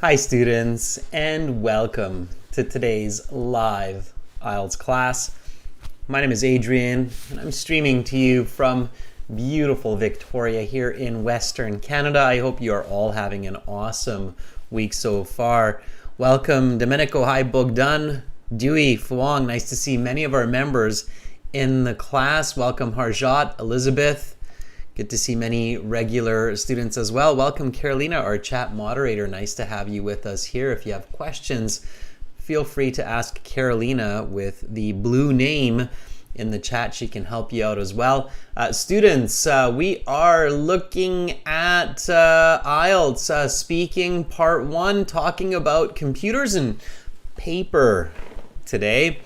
Hi students, and welcome to today's live IELTS class. My name is Adrian and I'm streaming to you from beautiful Victoria here in Western Canada. I hope you are all having an awesome week so far. Welcome Domenico, hi Bogdan, Dewey, Fuang, nice to see many of our members in the class. Welcome Harjot, Elizabeth. Good to see many regular students as well. Welcome Carolina, our chat moderator. Nice to have you with us here. If you have questions, feel free to ask Carolina with the blue name in the chat. She can help you out as well. Students, we are looking at IELTS speaking part 1, talking about computers and paper today.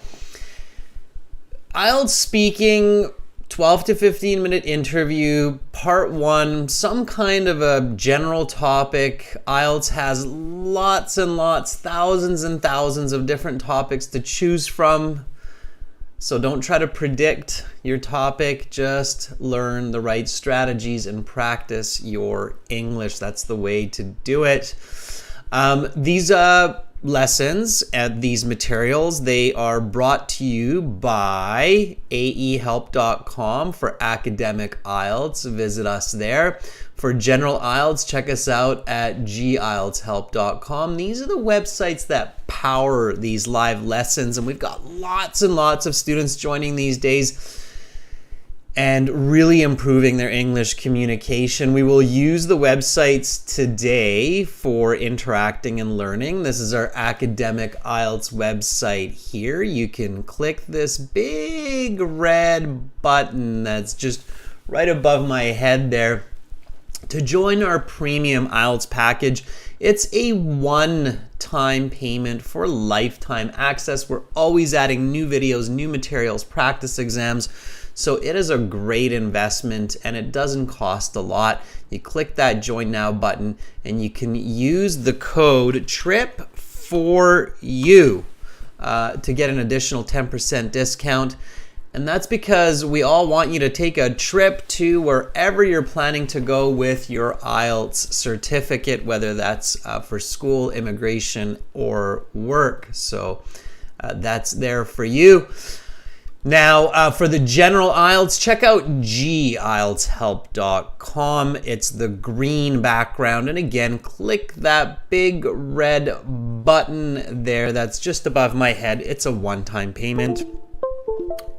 IELTS speaking 12 to 15 minute interview, part 1, some kind of a general topic. IELTS has lots and lots, thousands and thousands of different topics to choose from. So don't try to predict your topic, just learn the right strategies and practice your English. That's the way to do it. These lessons and these materials, they are brought to you by aehelp.com for academic IELTS. Visit us there. For general IELTS, check us out at gieltshelp.com. These are the websites that power these live lessons, and we've got lots and lots of students joining these days and really improving their English communication. We will use the websites today for interacting and learning. This is our academic IELTS website here. You can click this big red button that's just right above my head there to join our premium IELTS package. It's a one-time payment for lifetime access. We're always adding new videos, new materials, practice exams. So it is a great investment and it doesn't cost a lot. You click that join now button and you can use the code TRIP4U to get an additional 10% discount. And that's because we all want you to take a trip to wherever you're planning to go with your IELTS certificate, whether that's for school, immigration, or work. So that's there for you. Now, for the general IELTS, check out gieltshelp.com. It's the green background. And again, click that big red button there that's just above my head. It's a one-time payment,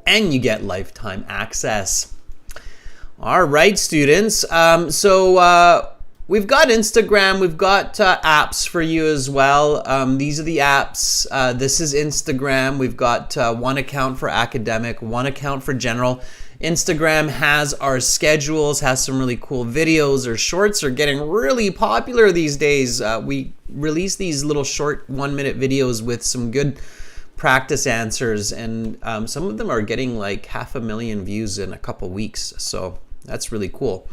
and you get lifetime access. All right, students. We've got Instagram, we've got apps for you as well. These are the apps. This is Instagram. We've got one account for academic, one account for general. Instagram has our schedules, has some really cool videos. Or shorts are getting really popular these days. We release these little short 1-minute videos with some good practice answers, and some of them are getting like 500,000 views in a couple weeks. So that's really cool.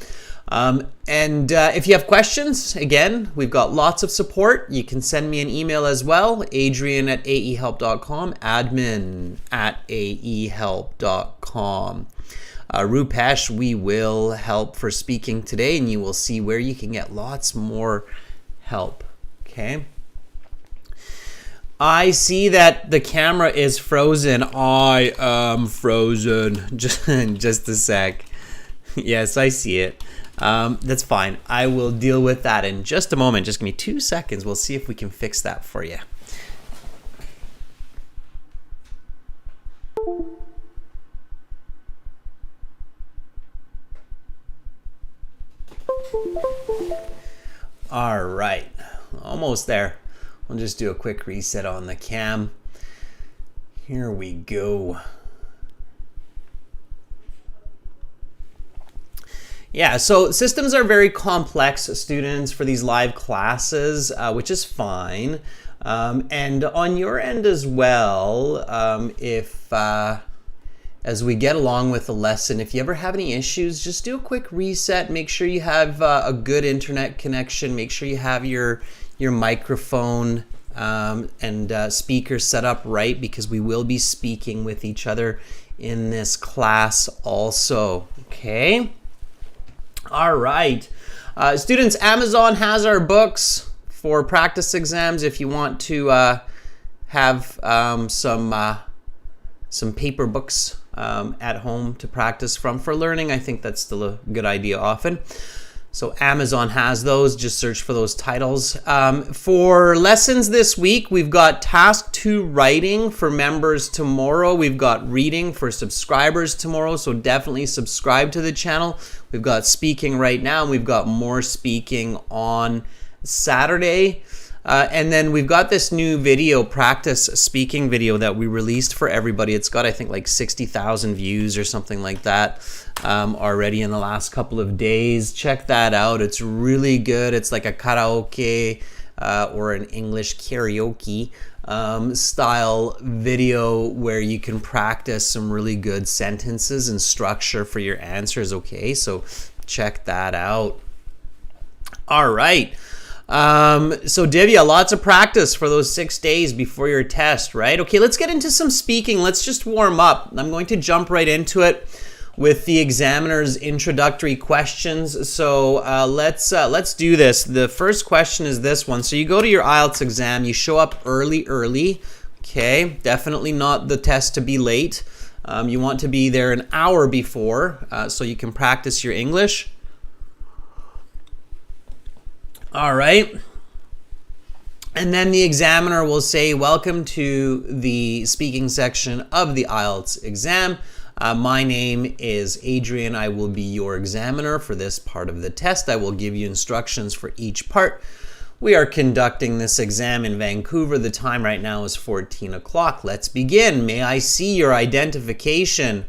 If you have questions, again, we've got lots of support. You can send me an email as well, adrian@aehelp.com, admin@aehelp.com. Rupesh, we will help for speaking today, and you will see where you can get lots more help, okay? I see that the camera is frozen. I am frozen. Just a sec. Yes, I see it. That's fine. I will deal with that in just a moment. Just give me 2 seconds. We'll see if we can fix that for you. All right, almost there. I'll just do a quick reset on the cam. Here we go. Yeah, so systems are very complex, students, for these live classes, which is fine. And on your end as well, as we get along with the lesson, if you ever have any issues, just do a quick reset. Make sure you have a good internet connection. Make sure you have your microphone and speaker set up right, because we will be speaking with each other in this class also, okay? All right. Students, Amazon has our books for practice exams if you want to have some paper books at home to practice from for learning. I think that's still a good idea often. So Amazon has those. Just search for those titles. For lessons this week, we've got Task 2 Writing for members tomorrow. We've got Reading for subscribers tomorrow, so definitely subscribe to the channel. We've got Speaking right now, and we've got more Speaking on Saturday. And then we've got this new video, practice speaking video that we released for everybody. It's got, I think, like 60,000 views or something like that already in the last couple of days. Check that out. It's really good. It's like a karaoke or an English karaoke style video where you can practice some really good sentences and structure for your answers. Okay, so check that out. All right. So Divya, lots of practice for those 6 days before your test, right? Okay, let's get into some speaking. Let's just warm up. I'm going to jump right into it with the examiner's introductory questions. So let's do this. The first question is this one. So you go to your IELTS exam, you show up early. Okay, definitely not the test to be late. You want to be there an hour before so you can practice your English. All right. And then the examiner will say, welcome to the speaking section of the IELTS exam. My name is Adrian. I will be your examiner for this part of the test. I will give you instructions for each part. We are conducting this exam in Vancouver. The time right now is 14 o'clock. Let's begin. May I see your identification?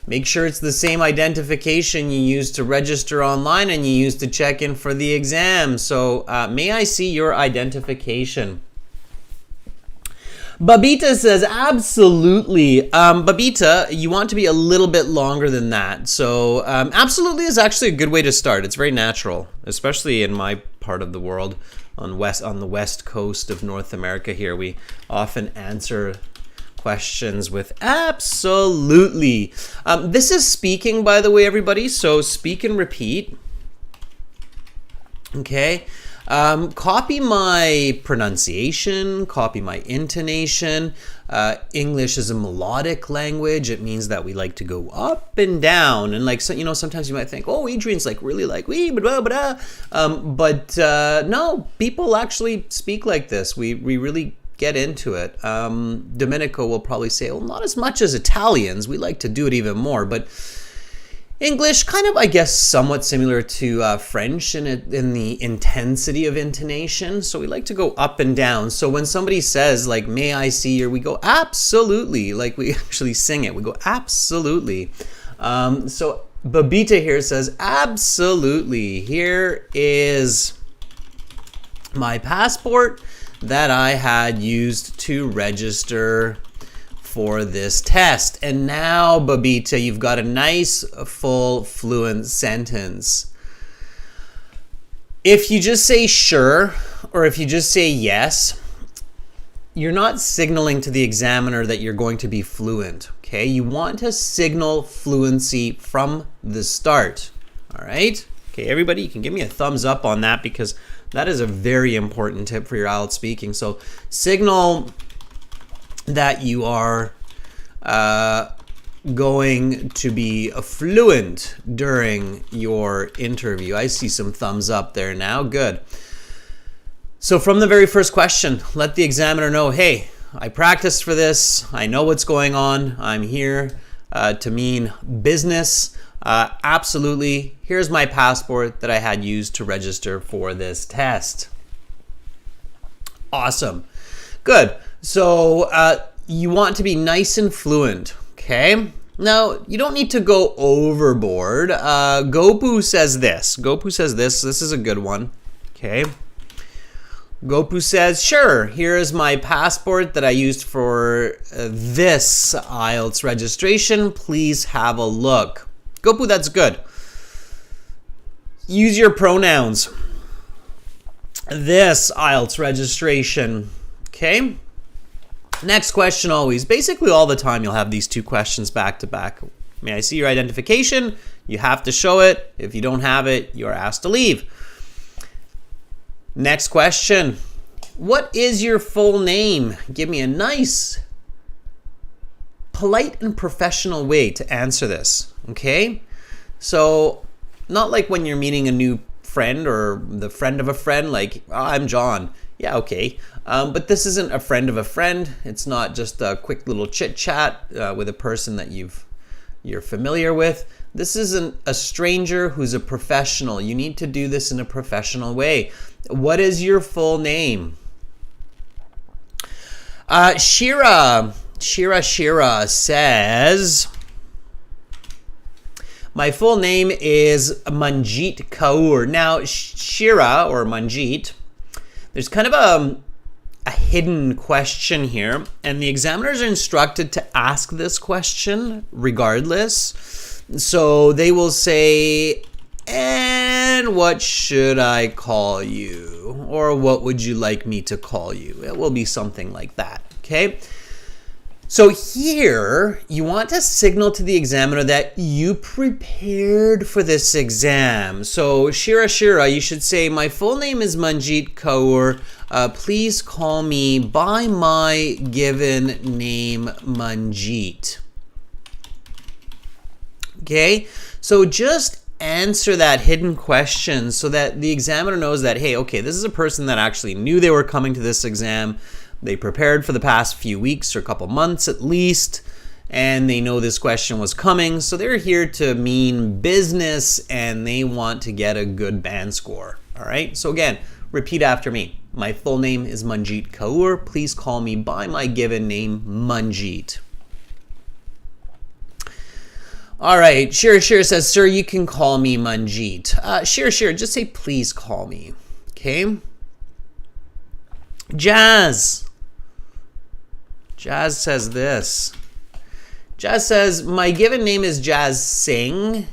Make sure it's the same identification you used to register online and you used to check in for the exam. So may I see your identification? Babita says, absolutely. Babita, you want to be a little bit longer than that. So absolutely is actually a good way to start. It's very natural, especially in my part of the world on the west coast of North America here. We often answer questions with absolutely. This is speaking, by the way, everybody. So speak and repeat. Okay. Copy my pronunciation, copy my intonation. English is a melodic language. It means that we like to go up and down. And like, so, you know, sometimes you might think, oh, Adrian's like really like, wee, blah, blah, blah. But no, people actually speak like this. We really get into it. Domenico will probably say, well, not as much as Italians. We like to do it even more. But English, kind of, I guess, somewhat similar to French in the intensity of intonation. So we like to go up and down. So when somebody says, like, may I see your, we go, absolutely. Like, we actually sing it. We go, absolutely. So Babita here says, absolutely. Here is my passport that I had used to register for this test. And now, Babita, you've got a nice, full, fluent sentence. If you just say sure, or if you just say yes, you're not signaling to the examiner that you're going to be fluent, okay? You want to signal fluency from the start, all right? Okay, everybody, you can give me a thumbs up on that because that is a very important tip for your IELTS speaking. So signal that you are going to be fluent during your interview. I see some thumbs up there now. Good. So from the very first question, let the examiner know, hey, I practiced for this. I know what's going on. I'm here to mean business. Absolutely. Here's my passport that I had used to register for this test. Awesome. Good. So you want to be nice and fluent, okay? Now, you don't need to go overboard. Gopu says this. Gopu says this. This is a good one, okay? Gopu says, sure, here is my passport that I used for this IELTS registration. Please have a look. Gopu, that's good. Use your pronouns. This IELTS registration, okay? Next question always. Basically all the time you'll have these two questions back to back. May I see your identification? You have to show it. If you don't have it, you're asked to leave. Next question. What is your full name? Give me a nice, polite and professional way to answer this, okay? So, not like when you're meeting a new friend or the friend of a friend, like, oh, I'm John. Yeah, okay. But this isn't a friend of a friend. It's not just a quick little chit chat with a person that you're familiar with. This isn't a stranger who's a professional. You need to do this in a professional way. What is your full name? Shira says, my full name is Manjeet Kaur. Now, Shira or Manjeet, there's kind of a hidden question here, and the examiners are instructed to ask this question regardless. So they will say, and what should I call you? Or what would you like me to call you? It will be something like that, okay? So here, you want to signal to the examiner that you prepared for this exam. So Shira, you should say, my full name is Manjeet Kaur. Please call me by my given name, Manjeet. Okay, so just answer that hidden question so that the examiner knows that, hey, okay, this is a person that actually knew they were coming to this exam. They prepared for the past few weeks or a couple months at least, and they know this question was coming. So they're here to mean business and they want to get a good band score. All right, so again, repeat after me. My full name is Manjeet Kaur. Please call me by my given name, Manjeet. All right, Shira says, sir, you can call me Manjeet. Shira, just say, please call me. Okay. Jazz says this. Jazz says, my given name is Jazz Singh.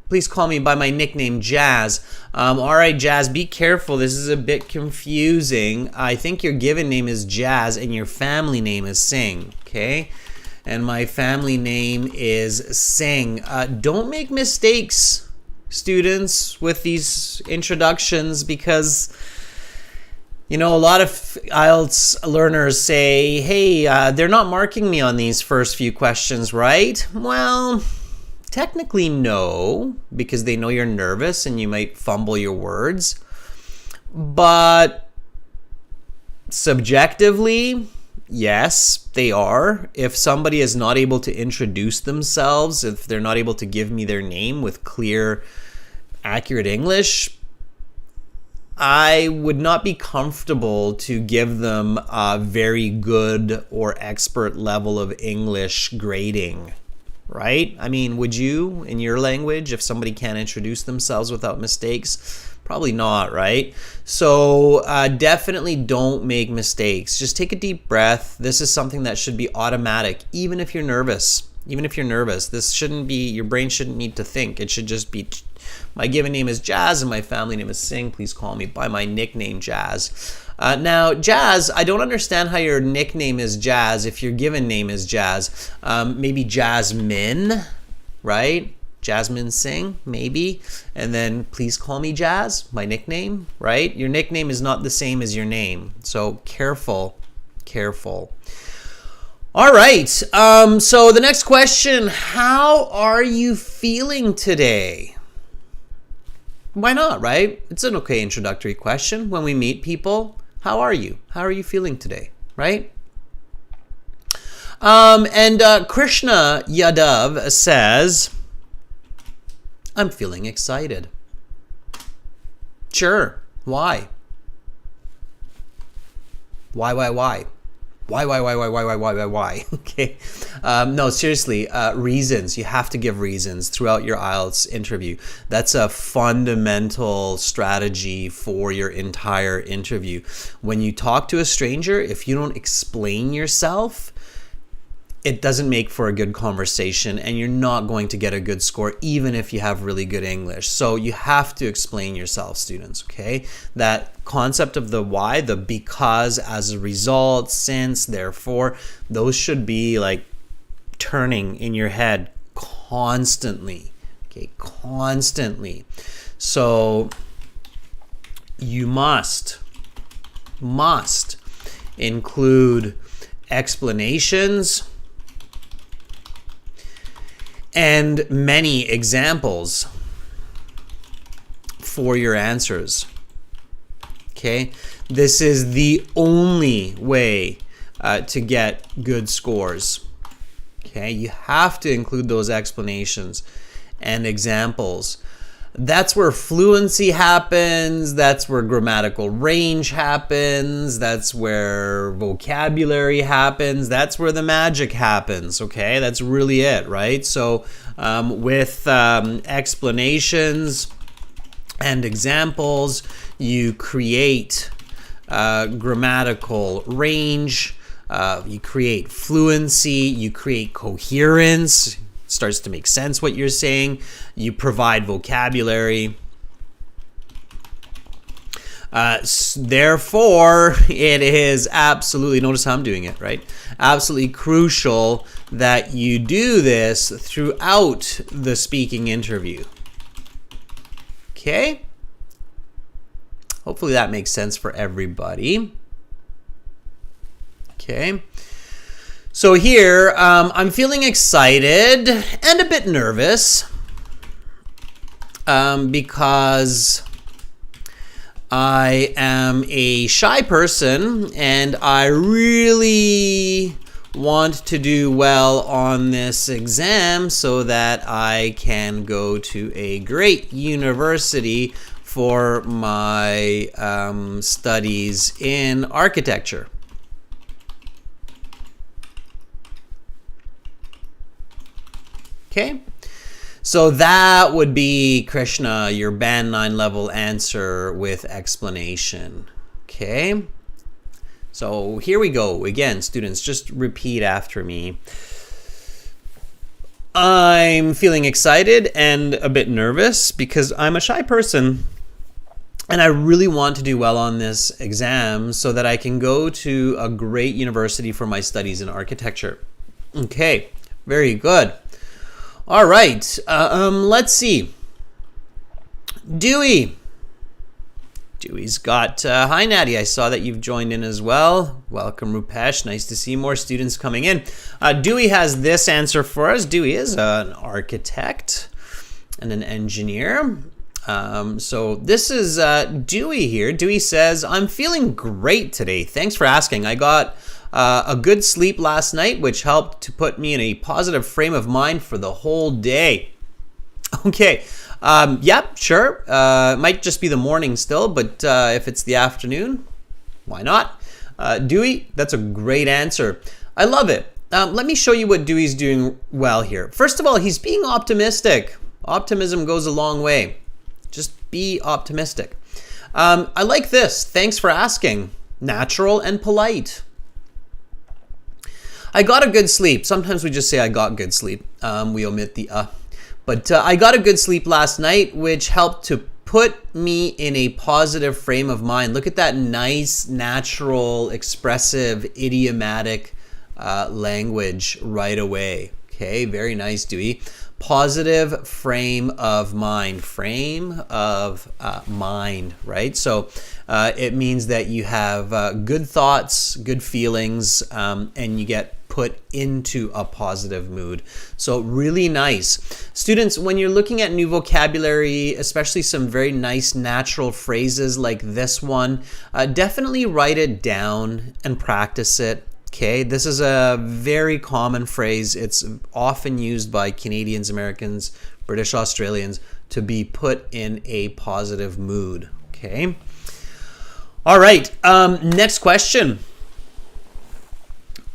Please call me by my nickname, Jazz. All right, Jazz, be careful. This is a bit confusing. I think your given name is Jazz and your family name is Singh, okay? And my family name is Singh. Don't make mistakes, students, with these introductions because, you know, a lot of IELTS learners say, hey, they're not marking me on these first few questions, right? Well, technically no, because they know you're nervous and you might fumble your words. But subjectively, yes, they are. If somebody is not able to introduce themselves, if they're not able to give me their name with clear, accurate English, I would not be comfortable to give them a very good or expert level of English grading, right? I mean, would you, in your language, if somebody can't introduce themselves without mistakes? Probably not, right? So definitely don't make mistakes. Just take a deep breath. This is something that should be automatic, even if you're nervous. Even if you're nervous, this shouldn't be, your brain shouldn't need to think. It should just be, my given name is Jazz and my family name is Singh. Please call me by my nickname, Jazz. Now, Jazz, I don't understand how your nickname is Jazz if your given name is Jazz. Maybe Jasmine, right? Jasmine Singh, maybe. And then please call me Jazz, my nickname, right? Your nickname is not the same as your name. So careful. All right. So the next question, how are you feeling today? Why not, right? It's an okay introductory question when we meet people. How are you? How are you feeling today, right? And Krishna Yadav says, I'm feeling excited. Sure. Why? Why? Why? Okay. No, seriously, reasons. You have to give reasons throughout your IELTS interview. That's a fundamental strategy for your entire interview. When you talk to a stranger, if you don't explain yourself, it doesn't make for a good conversation and you're not going to get a good score even if you have really good English. So you have to explain yourself, students, okay? That concept of the why, the because, as a result, since, therefore, those should be like turning in your head constantly, okay? Constantly. So you must include explanations and many examples for your answers. Okay, this is the only way to get good scores. Okay, you have to include those explanations and examples. That's where fluency happens. That's where grammatical range happens. That's where vocabulary happens. That's where the magic happens. Okay, that's really it, right? So with explanations and examples, you create grammatical range, you create fluency, you create coherence. Starts to make sense what you're saying. You provide vocabulary. Therefore, it is absolutely, notice how I'm doing it, right? Absolutely crucial that you do this throughout the speaking interview. Okay? Hopefully that makes sense for everybody. Okay. So here, I'm feeling excited and a bit nervous because I am a shy person and I really want to do well on this exam so that I can go to a great university for my studies in architecture. Okay, so that would be, Krishna, your Band 9 level answer with explanation. Okay, so here we go. Again, students, just repeat after me. I'm feeling excited and a bit nervous because I'm a shy person and I really want to do well on this exam so that I can go to a great university for my studies in architecture. Okay, very good. All right, let's see. Dewey's got, hi Natty, I saw that you've joined in as well. Welcome Rupesh, nice to see more students coming in. Dewey has this answer for us. Dewey is an architect and an engineer. So this is Dewey here. Dewey says, I'm feeling great today. Thanks for asking. I got a good sleep last night, which helped to put me in a positive frame of mind for the whole day. Okay, yep, sure. Might just be the morning still, but if it's the afternoon, why not? Dewey, that's a great answer. I love it. Let me show you what Dewey's doing well here. First of all, he's being optimistic. Optimism goes a long way. Just be optimistic. I like this. Thanks for asking. Natural and polite. I got a good sleep. Sometimes we just say I got good sleep. We omit the But I got a good sleep last night, which helped to put me in a positive frame of mind. Look at that nice, natural, expressive, idiomatic language right away. Okay, very nice, Dewey. Positive frame of mind. Frame of mind, right? So it means that you have good thoughts, good feelings, and you get put into a positive mood. So really nice. Students, when you're looking at new vocabulary, especially some very nice natural phrases like this one, definitely write it down and practice it. Okay, this is a very common phrase. It's often used by Canadians, Americans, British Australians to be put in a positive mood. Okay. All right, next question.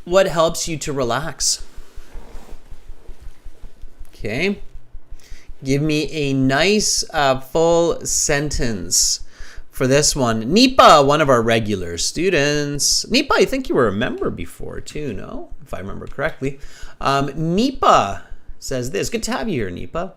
What helps you to relax? Okay. Give me a nice full sentence for this one. Nipa, one of our regular students. Nipa, I think you were a member before too, no? If I remember correctly. Nipa says this. Good to have you here, Nipa.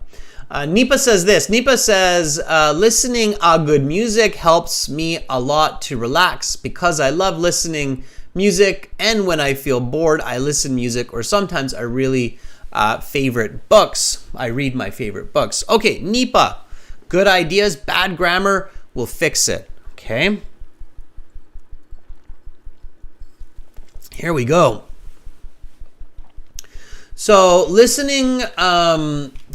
Nipa says this. Nipa says, listening good music helps me a lot to relax because I love listening music, and when I feel bored, I listen music, or sometimes I really favorite books. I read my favorite books. Okay, Nipa, good ideas, bad grammar, we'll fix it. Okay. Here we go. So listening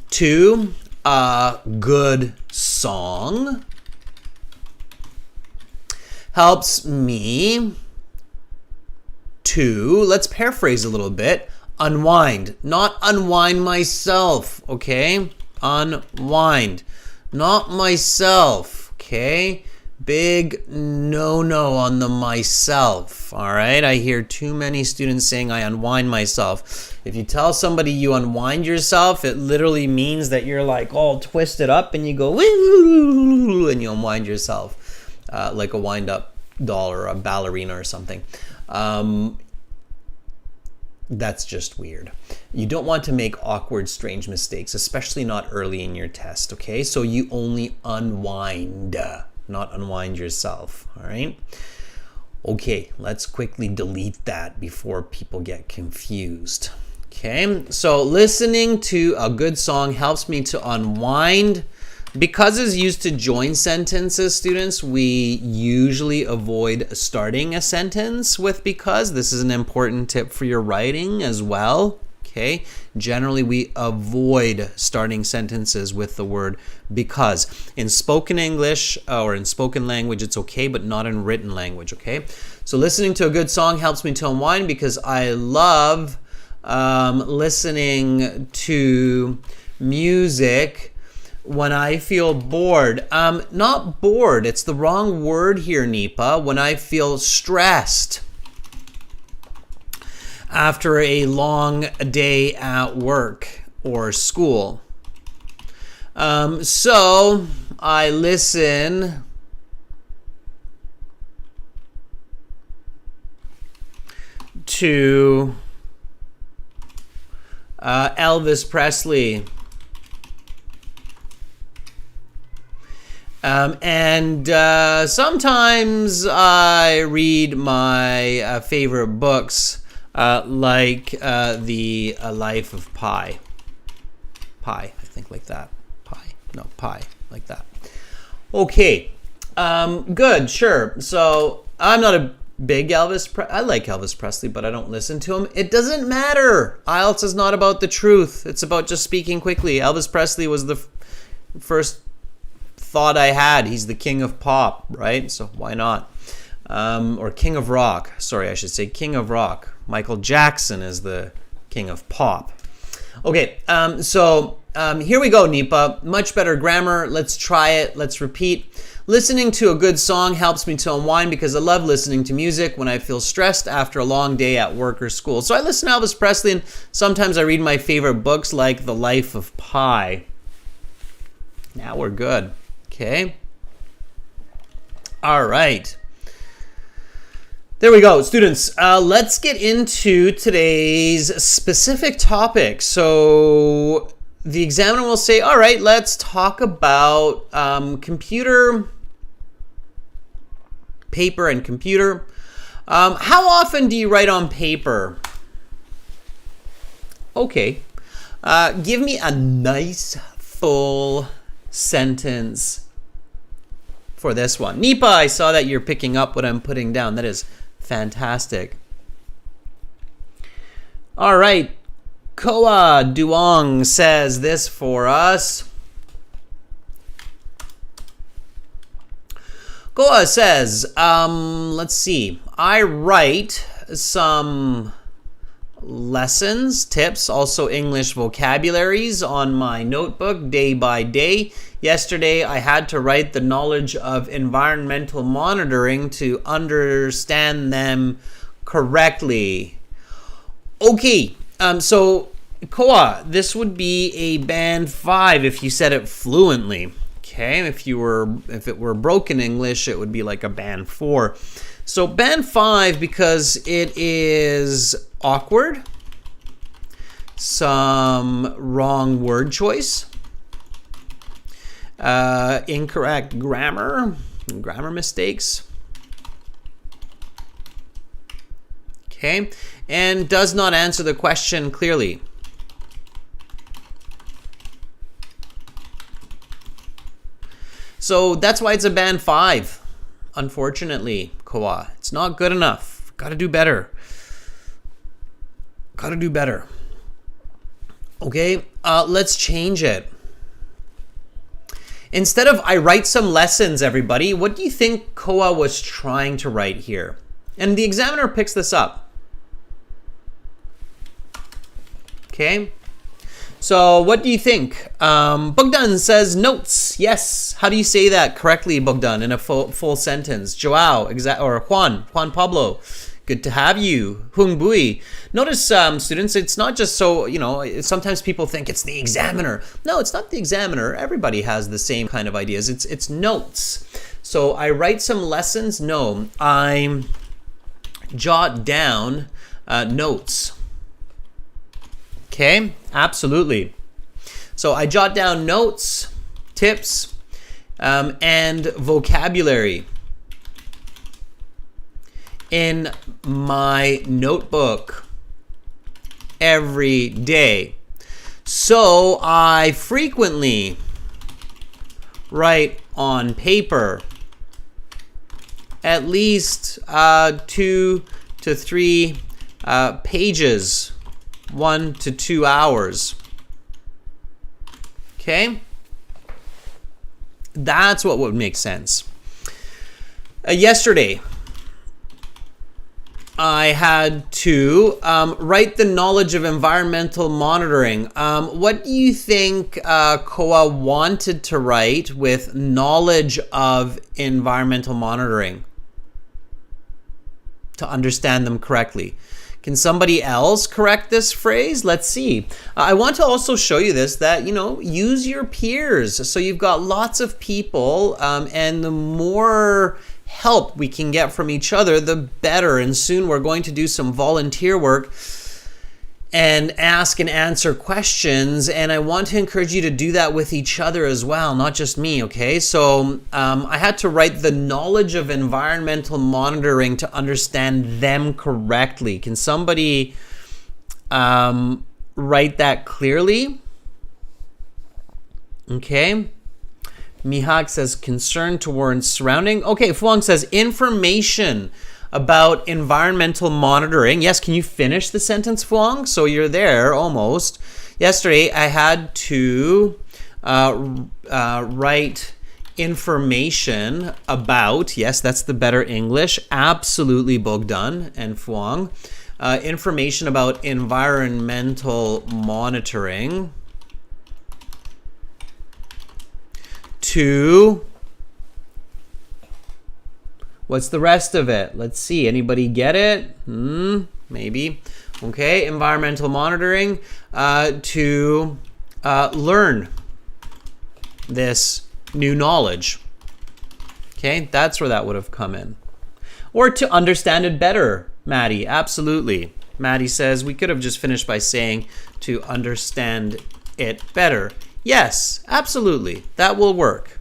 to a good song helps me to, let's paraphrase a little bit, unwind. Not unwind myself, okay? Unwind. Not myself, okay? Big no-no on the myself, all right? I hear too many students saying I unwind myself. If you tell somebody you unwind yourself, it literally means that you're like all twisted up and you go woo, and you unwind yourself like a wind-up doll or a ballerina or something. That's just weird. You don't want to make awkward, strange mistakes, especially not early in your test, okay? So you only unwind, not unwind yourself, all right? Okay, let's quickly delete that before people get confused. Okay, so listening to a good song helps me to unwind. Because it's used to join sentences, students, we usually avoid starting a sentence with because. This is an important tip for your writing as well. Okay, generally we avoid starting sentences with the word because. In spoken English or in spoken language, it's okay, but not in written language, okay? So listening to a good song helps me to unwind because I love listening to music when I feel bored. Not bored, it's the wrong word here, Nipa. When I feel stressed after a long day at work or school. So I listen to Elvis Presley. And sometimes I read my favorite books, like The Life of Pi. Pi, I think like that. Pi, like that. Okay, good, sure. So I'm not a big I like Elvis Presley, but I don't listen to him. It doesn't matter. IELTS is not about the truth. It's about just speaking quickly. Elvis Presley was the first thought I had. He's the king of pop, right? So why not? Or king of rock. Sorry, I should say king of rock. Michael Jackson is the king of pop. Okay, so here we go, Nipa. Much better grammar. Let's try it. Let's repeat. Listening to a good song helps me to unwind because I love listening to music when I feel stressed after a long day at work or school. So I listen to Elvis Presley, and sometimes I read my favorite books like The Life of Pi. Now we're good. Okay. All right. There we go, students. Let's get into today's specific topic. So the examiner will say, all right, let's talk about computer, paper and computer. How often do you write on paper? Okay. Give me a nice full sentence for this one. Nipa, I saw that you're picking up what I'm putting down. That is fantastic. All right. Koa Duong says this for us. Koa says, let's see. I write some lessons, tips, also English vocabularies on my notebook day by day. Yesterday, I had to write the knowledge of environmental monitoring to understand them correctly. Okay, so Koa, this would be a band 5 if you said it fluently. Okay, if it were broken English, it would be like a band 4. So band 5 because it is awkward, some wrong word choice, incorrect grammar mistakes. Okay, and does not answer the question clearly. So that's why it's a band 5. unfortunately, Koa. It's not good enough. Got to do better. Got to do better. Okay, let's change it. Instead of I write some lessons, everybody, what do you think Koa was trying to write here? And the examiner picks this up. Okay, so what do you think? Bogdan says notes. Yes. How do you say that correctly, Bogdan, in a full sentence? Joao, or Juan Pablo. Good to have you. Hung Bui. Notice, students, it's not just so, sometimes people think it's the examiner. No, it's not the examiner. Everybody has the same kind of ideas. It's notes. So I write some lessons. No, I jot down notes. Okay, absolutely. So I jot down notes, tips, and vocabulary in my notebook every day. So I frequently write on paper at least 2 to 3 pages, 1 to 2 hours. Okay? That's what would make sense. Yesterday, I had to write the knowledge of environmental monitoring. What do you think Koa wanted to write with knowledge of environmental monitoring to understand them correctly? Can somebody else correct this phrase? Let's see. I want to also show you this, that, use your peers. So you've got lots of people, and the more help we can get from each other, the better. And soon we're going to do some volunteer work and ask and answer questions. And I want to encourage you to do that with each other as well, not just me, okay? So I had to write the knowledge of environmental monitoring to understand them correctly. Can somebody write that clearly? Okay. Mihak says concern towards surrounding. Okay, Fuang says information about environmental monitoring. Yes, can you finish the sentence, Fuang? So you're there almost. Yesterday, I had to write information about, yes, that's the better English, absolutely, Bogdan and Fuang, information about environmental monitoring to, what's the rest of it? Let's see. Anybody get it? Maybe. Okay. Environmental monitoring to learn this new knowledge. Okay. That's where that would have come in. Or to understand it better, Maddie. Absolutely. Maddie says we could have just finished by saying to understand it better. Yes, absolutely. That will work.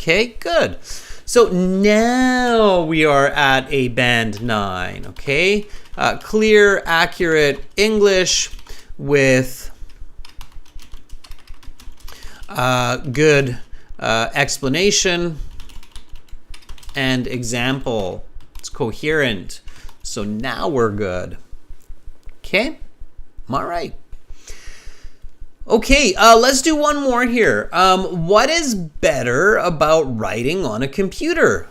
Okay, good. So now we are at a band 9, okay? Clear, accurate English with good explanation and example. It's coherent. So now we're good. Okay? All right. Okay, let's do one more here. What is better about writing on a computer?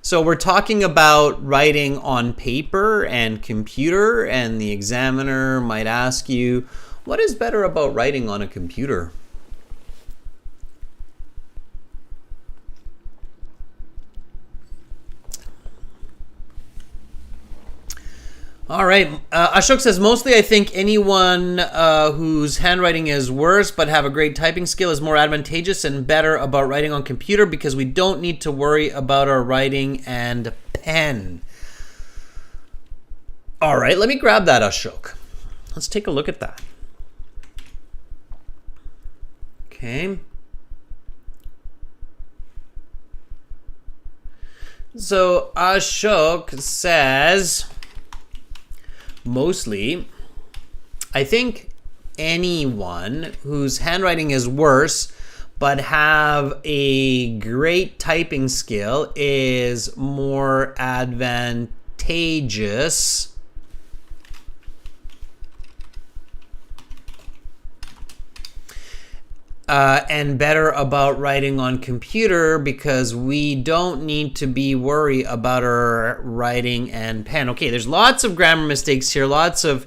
So we're talking about writing on paper and computer, and the examiner might ask you, what is better about writing on a computer? All right. Ashok says, mostly I think anyone whose handwriting is worse but have a great typing skill is more advantageous and better about writing on computer because we don't need to worry about our writing and pen. All right. Let me grab that, Ashok. Let's take a look at that. Okay. So Ashok says, mostly, I think anyone whose handwriting is worse but have a great typing skill is more advantageous and better about writing on computer because we don't need to be worried about our writing and pen. Okay, there's lots of grammar mistakes here, lots of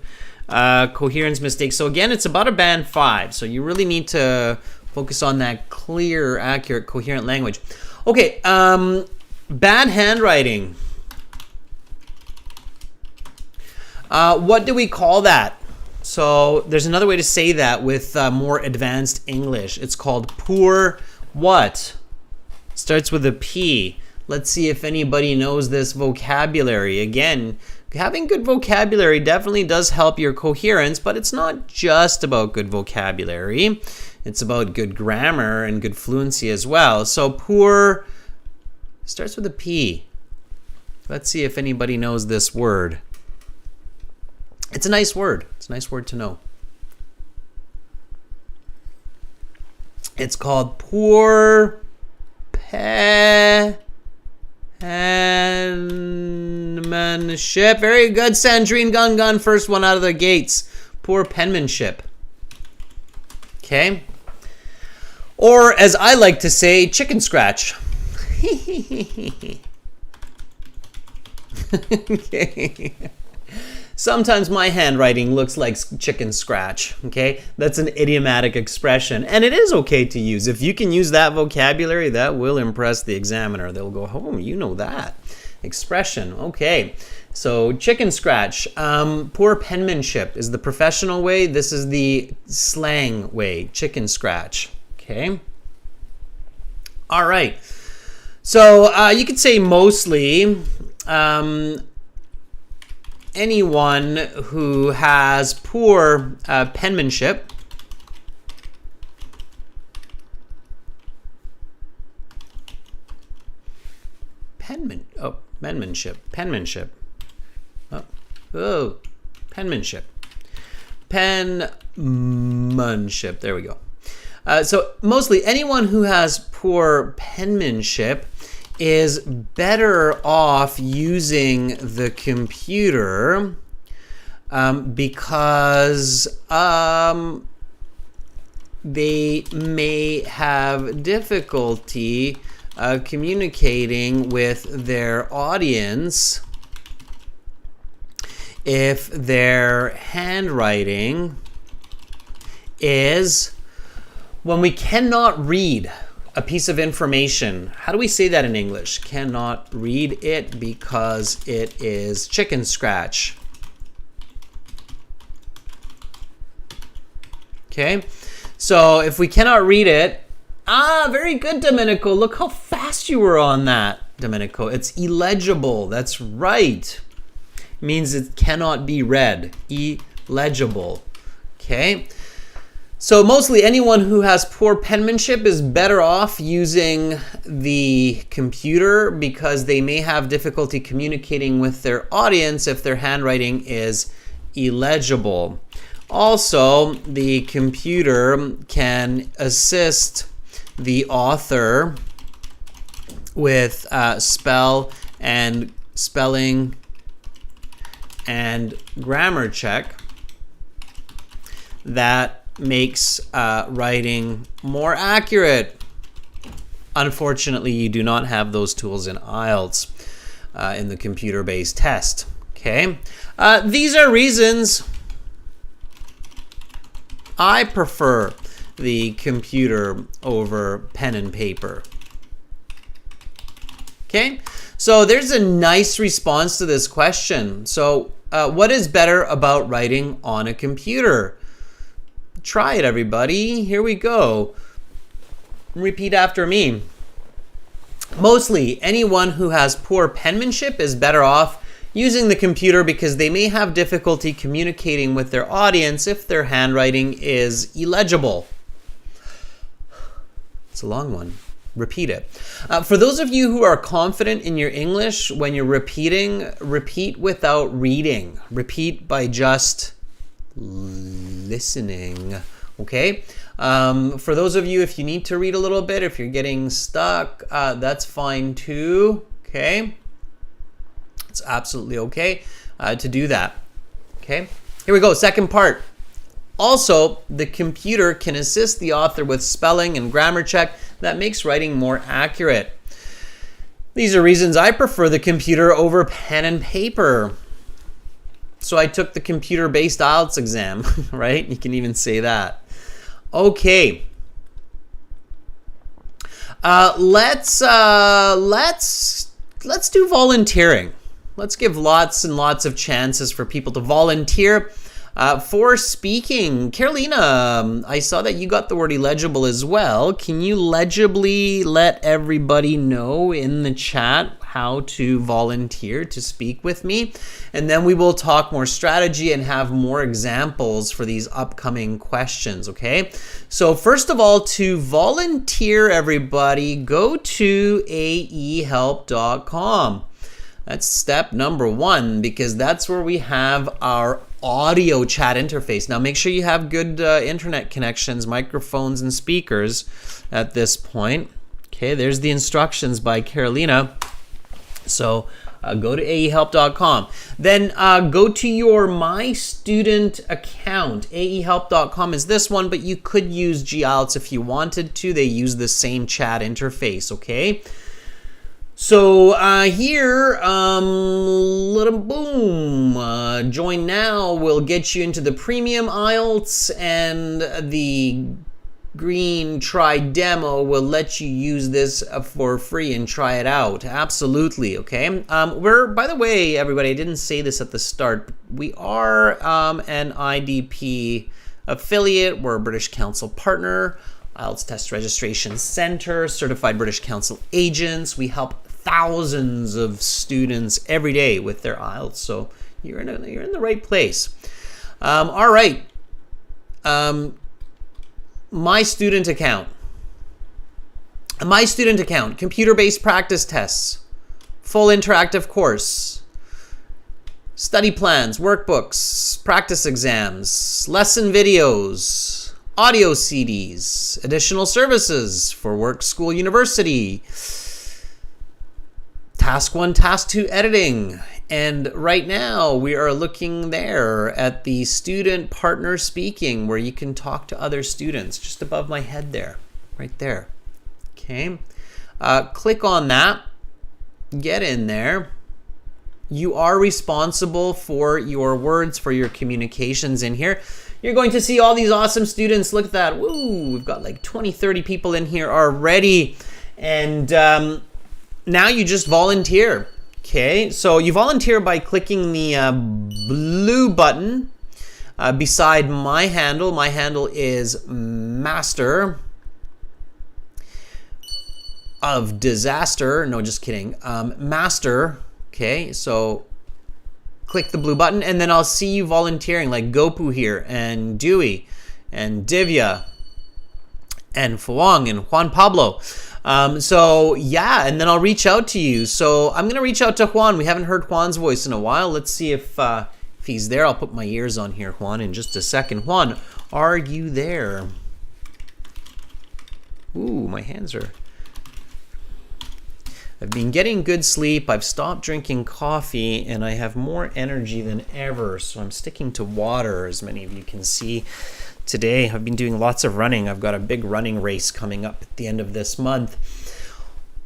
coherence mistakes. So again, it's about a band 5. So you really need to focus on that clear, accurate, coherent language. Okay, bad handwriting. What do we call that? So there's another way to say that with more advanced English. It's called poor what? Starts with a P. Let's see if anybody knows this vocabulary. Again, having good vocabulary definitely does help your coherence, but it's not just about good vocabulary. It's about good grammar and good fluency as well. So poor starts with a P. Let's see if anybody knows this word. It's a nice word. It's a nice word to know. It's called poor penmanship. Very good, Sandrine Gun. First one out of the gates. Poor penmanship. Okay. Or as I like to say, chicken scratch. Okay. Sometimes my handwriting looks like chicken scratch, okay? That's an idiomatic expression, and it is okay to use. If you can use that vocabulary, that will impress the examiner. They'll go, oh, you know that expression. Okay, so chicken scratch. Poor penmanship is the professional way. This is the slang way, chicken scratch, okay? All right, so you could say mostly, anyone who has poor penmanship penmanship there we go. So mostly anyone who has poor penmanship is better off using the computer because they may have difficulty communicating with their audience if their handwriting is, when we cannot read a piece of information. How do we say that in English? Cannot read it because it is chicken scratch. Okay, so if we cannot read it, very good, Domenico. Look how fast you were on that, Domenico. It's illegible. That's right. It means it cannot be read. Illegible. Okay. So mostly anyone who has poor penmanship is better off using the computer because they may have difficulty communicating with their audience if their handwriting is illegible. Also, the computer can assist the author with spelling and grammar check that makes writing more accurate. Unfortunately, you do not have those tools in IELTS in the computer-based test. Okay, these are reasons I prefer the computer over pen and paper. Okay, so there's a nice response to this question. So what is better about writing on a computer? Try it, everybody. Here we go. Repeat after me. Mostly, anyone who has poor penmanship is better off using the computer because they may have difficulty communicating with their audience if their handwriting is illegible. It's a long one. Repeat it. For those of you who are confident in your English, when you're repeating, repeat without reading. Repeat by just listening. Okay? For those of you, if you need to read a little bit, if you're getting stuck, that's fine too. Okay, it's absolutely okay to do that. Okay, here we go. Second part. Also, the computer can assist the author with spelling and grammar check that makes writing more accurate. These are reasons I prefer the computer over pen and paper. So I took the computer-based IELTS exam, right? You can even say that. Okay. Let's do volunteering. Let's give lots and lots of chances for people to volunteer for speaking. Carolina, I saw that you got the word illegible as well. Can you legibly let everybody know in the chat how to volunteer to speak with me? And then we will talk more strategy and have more examples for these upcoming questions, okay? So first of all, to volunteer, everybody, go to aehelp.com. That's step number one, because that's where we have our audio chat interface. Now make sure you have good internet connections, microphones, and speakers at this point. Okay, there's the instructions by Carolina. So go to aehelp.com. Then go to your My Student account. aehelp.com is this one, but you could use GIELTS if you wanted to. They use the same chat interface, okay? So here, boom, join now will get you into the premium IELTS, and the green try demo will let you use this for free and try it out. Absolutely, okay? We're, by the way, everybody, I didn't say this at the start, but we are an IDP affiliate. We're a British Council partner, IELTS Test Registration Center, Certified British Council agents. We help thousands of students every day with their IELTS, so you're in the right place. All right, My Student account. My Student account, computer-based practice tests, full interactive course, study plans, workbooks, practice exams, lesson videos, audio CDs, additional services for work, school, university, Task 1, Task 2 editing. And right now we are looking there at the student partner speaking, where you can talk to other students, just above my head there, right there. Okay. Click on that. Get in there. You are responsible for your words, for your communications in here. You're going to see all these awesome students. Look at that. Woo, we've got like 20, 30 people in here already. And now you just volunteer. Okay, so you volunteer by clicking the blue button beside my handle. My handle is Master of Disaster. No, just kidding. Master. Okay, so click the blue button, and then I'll see you volunteering, like Gopu here, and Dewey, and Divya, and Fuang, and Juan Pablo. So yeah, and then I'll reach out to you. So I'm gonna reach out to Juan. We haven't heard Juan's voice in a while. Let's see if he's there. I'll put my ears on here, Juan, in just a second. Juan, are you there? Ooh, my hands are... I've been getting good sleep. I've stopped drinking coffee, and I have more energy than ever. So I'm sticking to water, as many of you can see. Today, I've been doing lots of running. I've got a big running race coming up at the end of this month.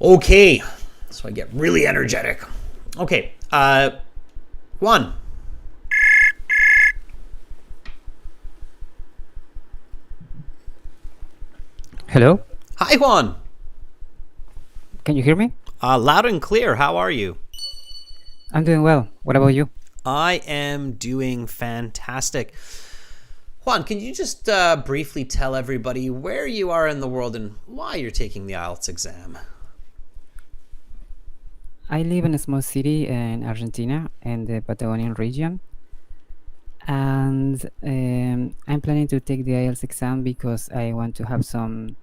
Okay, so I get really energetic. Okay, Juan. Hello? Hi, Juan. Can you hear me? Loud and clear. How are you? I'm doing well. What about you? I am doing fantastic. Juan, can you just briefly tell everybody where you are in the world and why you're taking the IELTS exam? I live in a small city in Argentina, in the Patagonian region. And I'm planning to take the IELTS exam because I want to have some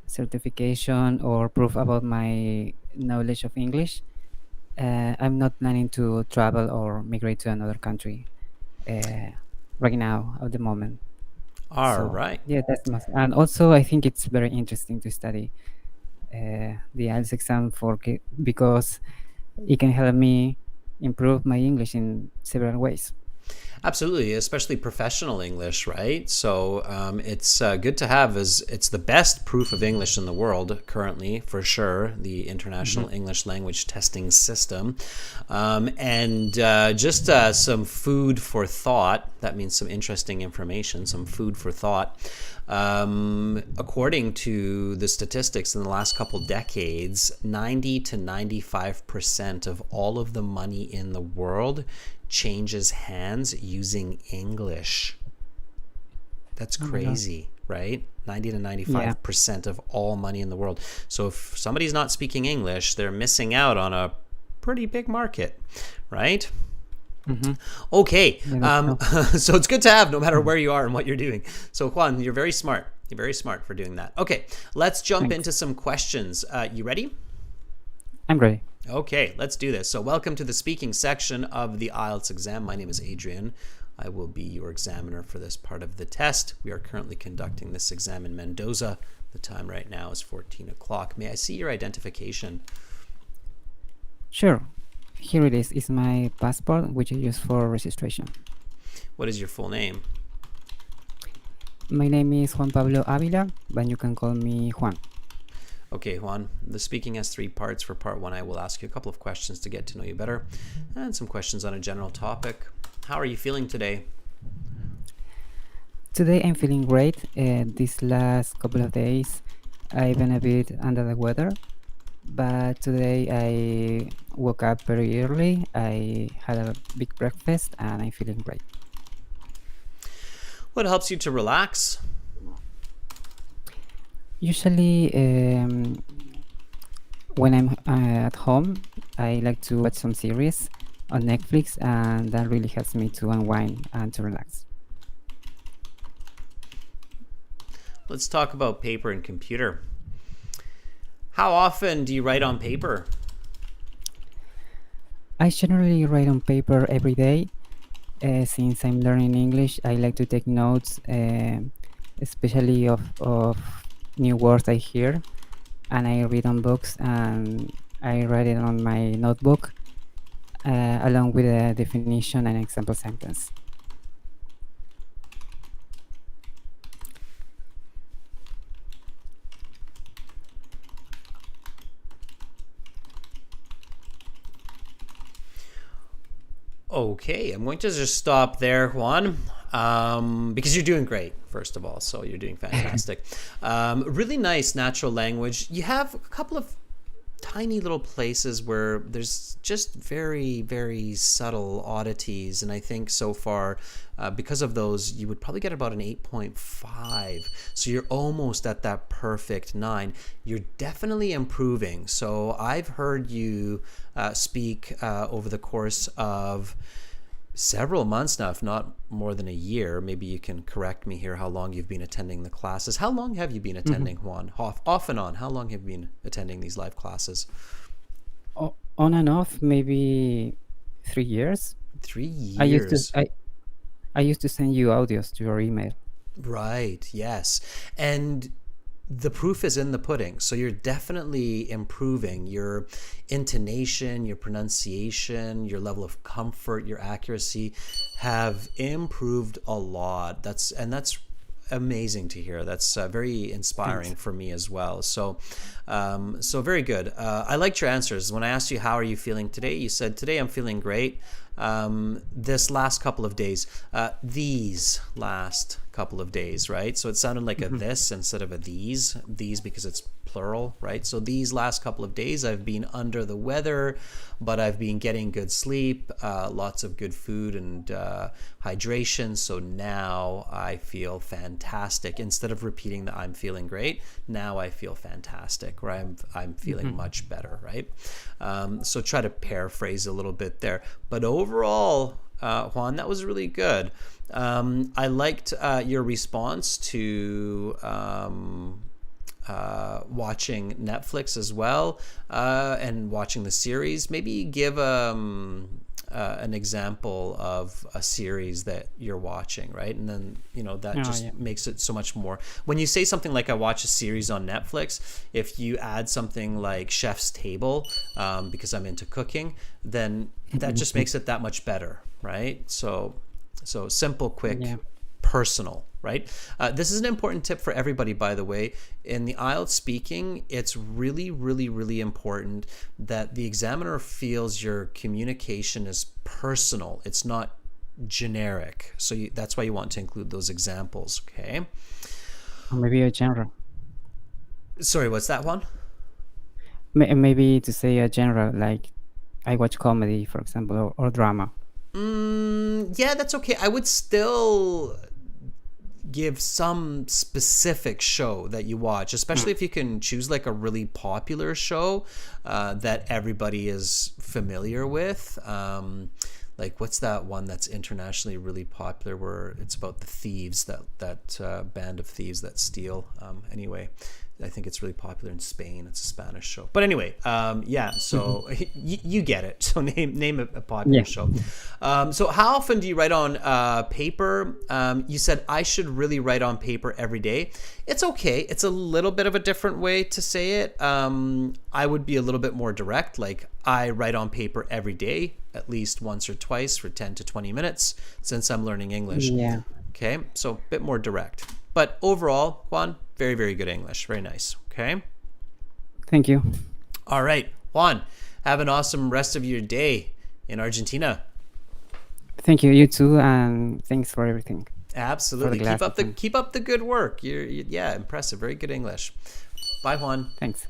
certification or proof about my knowledge of English. I'm not planning to travel or migrate to another country right now, at the moment. All So right. yeah, that's most. And also, I think it's very interesting to study the IELTS exam because it can help me improve my English in several ways. Absolutely, especially professional English, right? So it's good to have, as it's the best proof of English in the world currently, for sure, the International Mhm. English Language Testing System. And just some food for thought, that means some interesting information, some food for thought. According to the statistics in the last couple decades, 90 to 95% of all of the money in the world changes hands using English. That's Oh my God. crazy, right? 90 to Yeah. 95% of all money in the world. So if somebody's not speaking English, they're missing out on a pretty big market, right? Mm-hmm. Okay, Yeah, that's true. so it's good to have no matter where you are and what you're doing. So Juan, you're very smart. You're very smart for doing that. Okay, let's jump Thanks. into some questions. You ready? I'm ready. Okay, let's do this. So welcome to the speaking section of the IELTS exam. My name is Adrian. I will be your examiner for this part of the test. We are currently conducting this exam in Mendoza. The time right now is 14 o'clock. May I see your identification? Sure. Here it is. It's my passport, which I use for registration. What is your full name? My name is Juan Pablo Avila, but you can call me Juan. Okay, Juan, the speaking has 3 parts. For part 1, I will ask you a couple of questions to get to know you better and some questions on a general topic. How are you feeling today? Today I'm feeling great. These last couple of days I've been a bit under the weather, but today I woke up very early. I had a big breakfast and I'm feeling great. What helps you to relax? Usually, when I'm at home, I like to watch some series on Netflix, and that really helps me to unwind and to relax. Let's talk about paper and computer. How often do you write on paper? I generally write on paper every day. Since I'm learning English, I like to take notes, especially of new words I hear, and I read on books and I write it on my notebook, along with a definition and example sentence. Okay, I'm going to just stop there, Juan, because you're doing great, first of all. So you're doing fantastic. Really nice natural language. You have a couple of tiny little places where there's just very, very subtle oddities. And I think so far, because of those, you would probably get about an 8.5. So you're almost at that perfect 9. You're definitely improving. So I've heard you speak over the course of several months now, if not more than a year. Maybe you can correct me here how long you've been attending the classes. How long have you been attending, Juan? Off and on. How long have you been attending these live classes? On and off, maybe 3 years. 3 I used to years. I used to send you audios to your email. Right, yes. And the proof is in the pudding. So you're definitely improving your intonation, your pronunciation, your level of comfort, your accuracy have improved a lot. That's amazing to hear. That's very inspiring Thanks. for me as well. So, so very good. I liked your answers. When I asked you how are you feeling today, you said today I'm feeling great. This last couple of days, these last couple of days, right? So it sounded like a this instead of a these because it's plural, right? So these last couple of days I've been under the weather, but I've been getting good sleep, lots of good food and hydration. So now I feel fantastic. Instead of repeating that I'm feeling great, now I feel fantastic, or I'm feeling much better, right? So try to paraphrase a little bit there. But overall, Juan, that was really good. I liked your response to watching Netflix as well, and watching the series. Maybe give an example of a series that you're watching, right? And then, that just makes it so much more. When you say something like I watch a series on Netflix, if you add something like Chef's Table, because I'm into cooking, then that just makes it that much better, right? So simple, quick, personal, right? This is an important tip for everybody, by the way. In the IELTS speaking, it's really, really, really important that the examiner feels your communication is personal. It's not generic. So that's why you want to include those examples, okay? Or maybe a genre. Sorry, what's that one? Maybe to say a genre, like I watch comedy, for example, or drama. Yeah, that's okay. I would still give some specific show that you watch, especially if you can choose like a really popular show that everybody is familiar with. Like, what's that one that's internationally really popular where it's about the thieves, that band of thieves that steal? Anyway, I think it's really popular in Spain. It's a Spanish show. But anyway, so you get it. So name a popular show. So how often do you write on paper? You said I should really write on paper every day. It's okay. It's a little bit of a different way to say it. I would be a little bit more direct. Like, I write on paper every day, at least once or twice for 10 to 20 minutes since I'm learning English. Yeah. Okay, so a bit more direct. But overall, Juan, very, very good English. Very nice. Okay. Thank you. All right, Juan, have an awesome rest of your day in Argentina. Thank you. You too, and thanks for everything. Absolutely. Keep up the good work. You're impressive. Very good English. Bye, Juan. Thanks.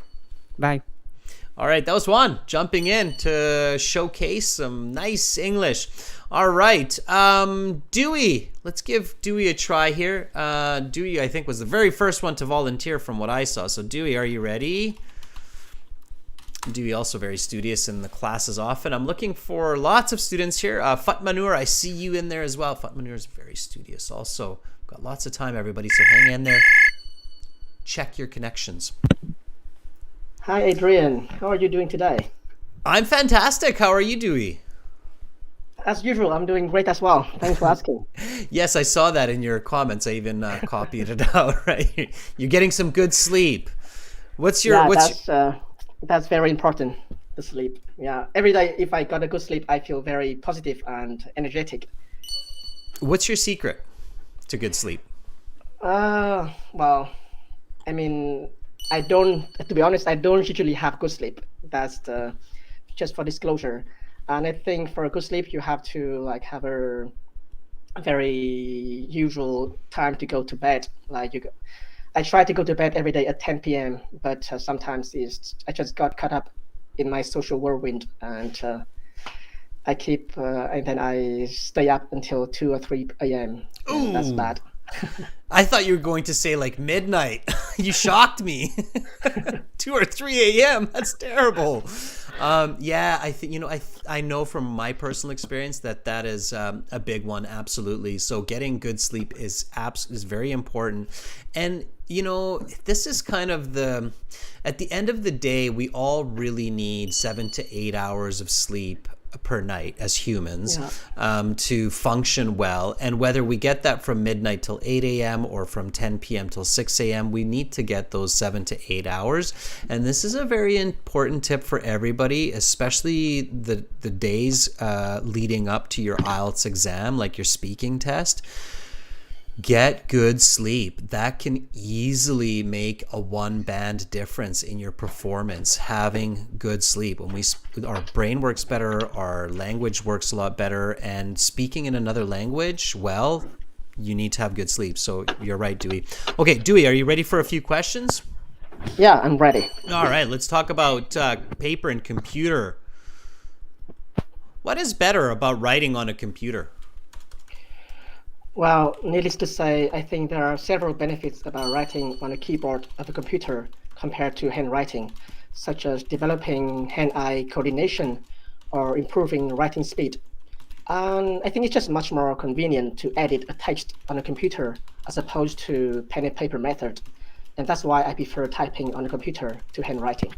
Bye. All right, that was Juan jumping in to showcase some nice English. All right, Dewey. Let's give Dewey a try here. Dewey, I think, was the very first one to volunteer from what I saw. So, Dewey, are you ready? Dewey also very studious in the classes often. I'm looking for lots of students here. Fatmanur, I see you in there as well. Fatmanur is very studious also. Got lots of time, everybody, so hang in there. Check your connections. Hi, Adrian. How are you doing today? I'm fantastic. How are you, Dewey? As usual, I'm doing great as well. Thanks for asking. Yes, I saw that in your comments. I even copied it out, right? You're getting some good sleep. That's very important, the sleep. Yeah, every day if I got a good sleep, I feel very positive and energetic. What's your secret to good sleep? Well, I mean, to be honest, I don't usually have good sleep. That's just for disclosure. And I think for a good sleep, you have to like have a very usual time to go to bed. I try to go to bed every day at 10 p.m., but sometimes I just got caught up in my social whirlwind, and and then I stay up until 2 or 3 a.m. That's bad. I thought you were going to say like midnight. You shocked me. 2 or 3 a.m. That's terrible. I think I know from my personal experience that is a big one. Absolutely. So getting good sleep is very important. And this is kind of at the end of the day, we all really need 7 to 8 hours of sleep per night as humans to function well. And whether we get that from midnight till 8 a.m. or from 10 p.m. till 6 a.m., we need to get those 7 to 8 hours. And this is a very important tip for everybody, especially the days leading up to your IELTS exam, like your speaking test. Get good sleep. That can easily make a 1-band difference in your performance, having good sleep. When our brain works better, our language works a lot better, and speaking in another language, well, you need to have good sleep. So you're right, Dewey. Okay, Dewey, are you ready for a few questions? Yeah, I'm ready. All right, let's talk about paper and computer. What is better about writing on a computer? Well, needless to say, I think there are several benefits about writing on a keyboard of a computer compared to handwriting, such as developing hand-eye coordination or improving writing speed. And I think it's just much more convenient to edit a text on a computer as opposed to pen and paper method. And that's why I prefer typing on a computer to handwriting.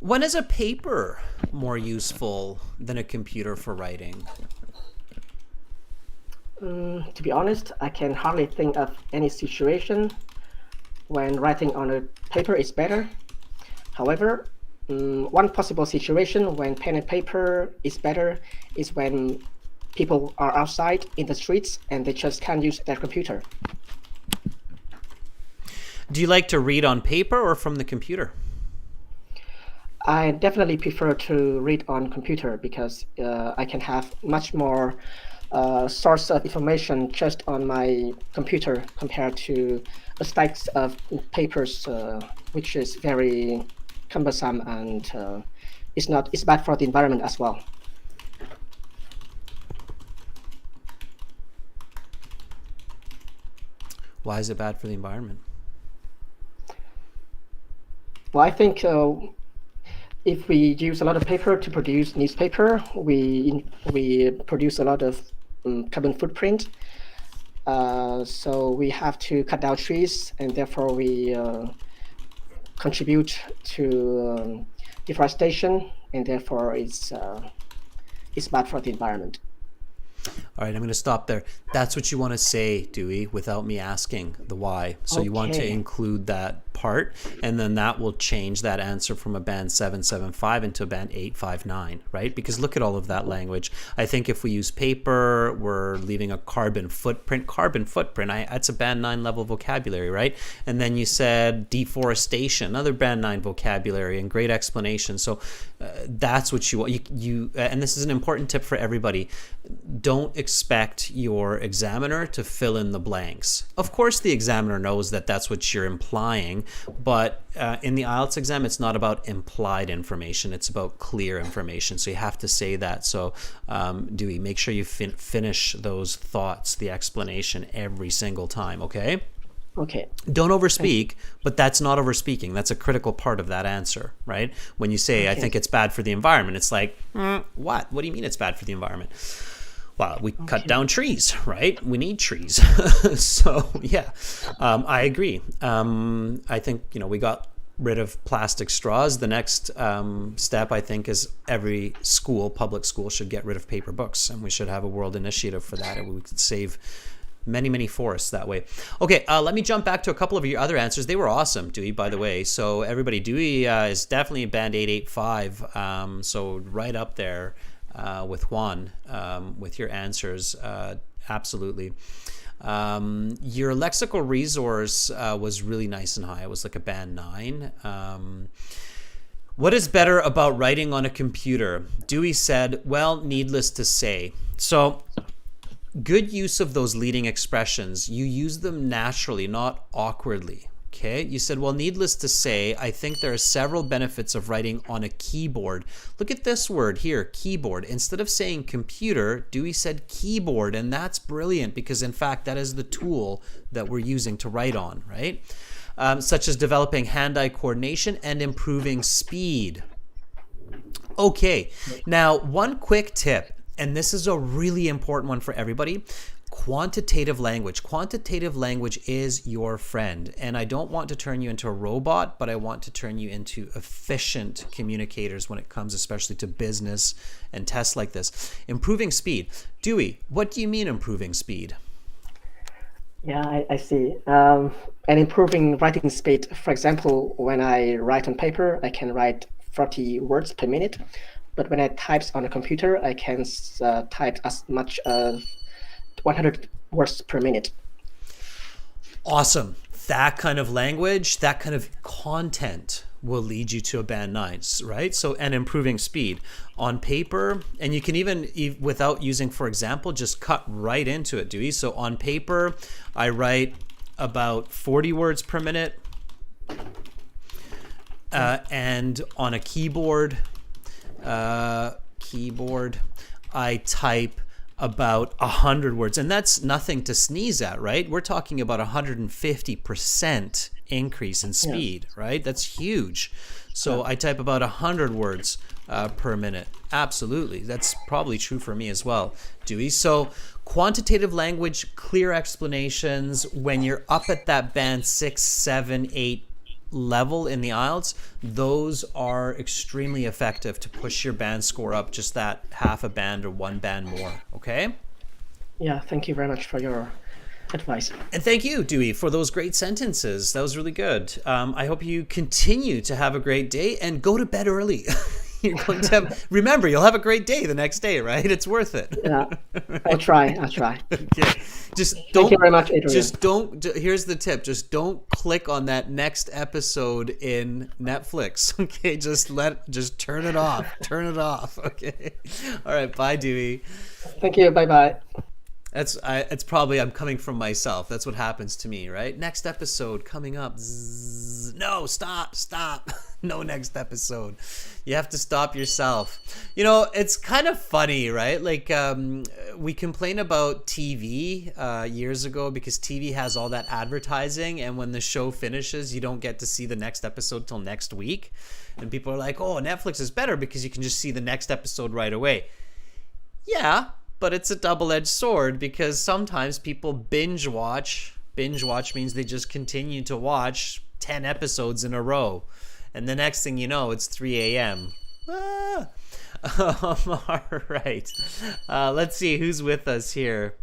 When is a paper more useful than a computer for writing? To be honest, I can hardly think of any situation when writing on a paper is better. However, one possible situation when pen and paper is better is when people are outside in the streets and they just can't use their computer. Do you like to read on paper or from the computer? I definitely prefer to read on computer because I can have much more source of information just on my computer compared to a stack of papers, which is very cumbersome and it's bad for the environment as well. Why is it bad for the environment? Well, I think if we use a lot of paper to produce newspaper, we produce a lot of carbon footprint. So we have to cut down trees, and therefore we contribute to deforestation, and therefore it's bad for the environment. All right, I'm going to stop there. That's what you want to say, Dewey, without me asking the why. So you want to Okay. include that part, and then that will change that answer from a band 775 into a band 859, right? Because look at all of that language. I think if we use paper, we're leaving a carbon footprint. That's a band 9 level vocabulary, right? And then you said deforestation, another band 9 vocabulary, and great explanation. So that's what you want. And this is an important tip for everybody. Don't expect your examiner to fill in the blanks. Of course, the examiner knows that that's what you're implying, but in the IELTS exam, it's not about implied information. It's about clear information. So you have to say that. So Dewey, make sure you finish those thoughts, the explanation every single time, okay? Okay. Don't overspeak, but that's not overspeaking. That's a critical part of that answer, right? When you say, I think it's bad for the environment, it's like, what? What do you mean it's bad for the environment? Well, we cut down trees, right? We need trees. So, yeah, I agree. I think, we got rid of plastic straws. The next step, I think, is every public school should get rid of paper books, and we should have a world initiative for that, and we could save many forests that way. Okay, let me jump back to a couple of your other answers. They were awesome, Dewey, by the way. So everybody, Dewey is definitely band 885, so right up there with Juan with your answers. Absolutely. Your lexical resource was really nice and high. It was like a band 9. What is better about writing on a computer? Dewey said, well, needless to say. So good use of those leading expressions. You use them naturally, not awkwardly. Okay, you said, well, needless to say, I think there are several benefits of writing on a keyboard. Look at this word here, keyboard. Instead of saying computer, Dewey said keyboard, and that's brilliant because, in fact, that is the tool that we're using to write on, right? Such as developing hand-eye coordination and improving speed. Okay, now one quick tip, and this is a really important one for everybody. Quantitative language. Quantitative language is your friend. And I don't want to turn you into a robot, but I want to turn you into efficient communicators when it comes especially to business and tests like this. Improving speed. Dewey, what do you mean improving speed? Yeah, I see. And improving writing speed. For example, when I write on paper, I can write 40 words per minute. But when I type on a computer, I can type as much as 100 words per minute. Awesome. That kind of language, that kind of content will lead you to a band 9, right? So, and improving speed on paper, and you can even, without using, for example, just cut right into it, Dewey. So on paper, I write about 40 words per minute, and on a keyboard, I type about 100 words, and that's nothing to sneeze at, right? We're talking about 150% increase in speed, right? That's huge. So I type about 100 words per minute. Absolutely. That's probably true for me as well, Dewey. So quantitative language, clear explanations when you're up at that band 6, 7, 8 level in the IELTS, those are extremely effective to push your band score up just that half a band or one band more, okay? Yeah, thank you very much for your advice. And thank you, Dewey, for those great sentences. That was really good. I hope you continue to have a great day and go to bed early. You're going to have, remember, you'll have a great day the next day, right? It's worth it. Yeah, I'll try. Okay. Just don't, Thank you very much, Adrian. Just don't, here's the tip. Just don't click on that next episode in Netflix. Okay. Just turn it off. Turn it off. Okay. All right. Bye, Dewey. Thank you. Bye-bye. It's probably, I'm coming from myself. That's what happens to me, right? Next episode coming up. Zzz. No, stop. No next episode. You have to stop yourself. You know, it's kind of funny, right? Like, we complain about TV years ago because TV has all that advertising, and when the show finishes, you don't get to see the next episode till next week. And people are like, oh, Netflix is better because you can just see the next episode right away. Yeah, but it's a double-edged sword because sometimes people binge watch. Binge watch means they just continue to watch 10 episodes in a row. And the next thing you know, it's 3 a.m. All right. Let's see who's with us here.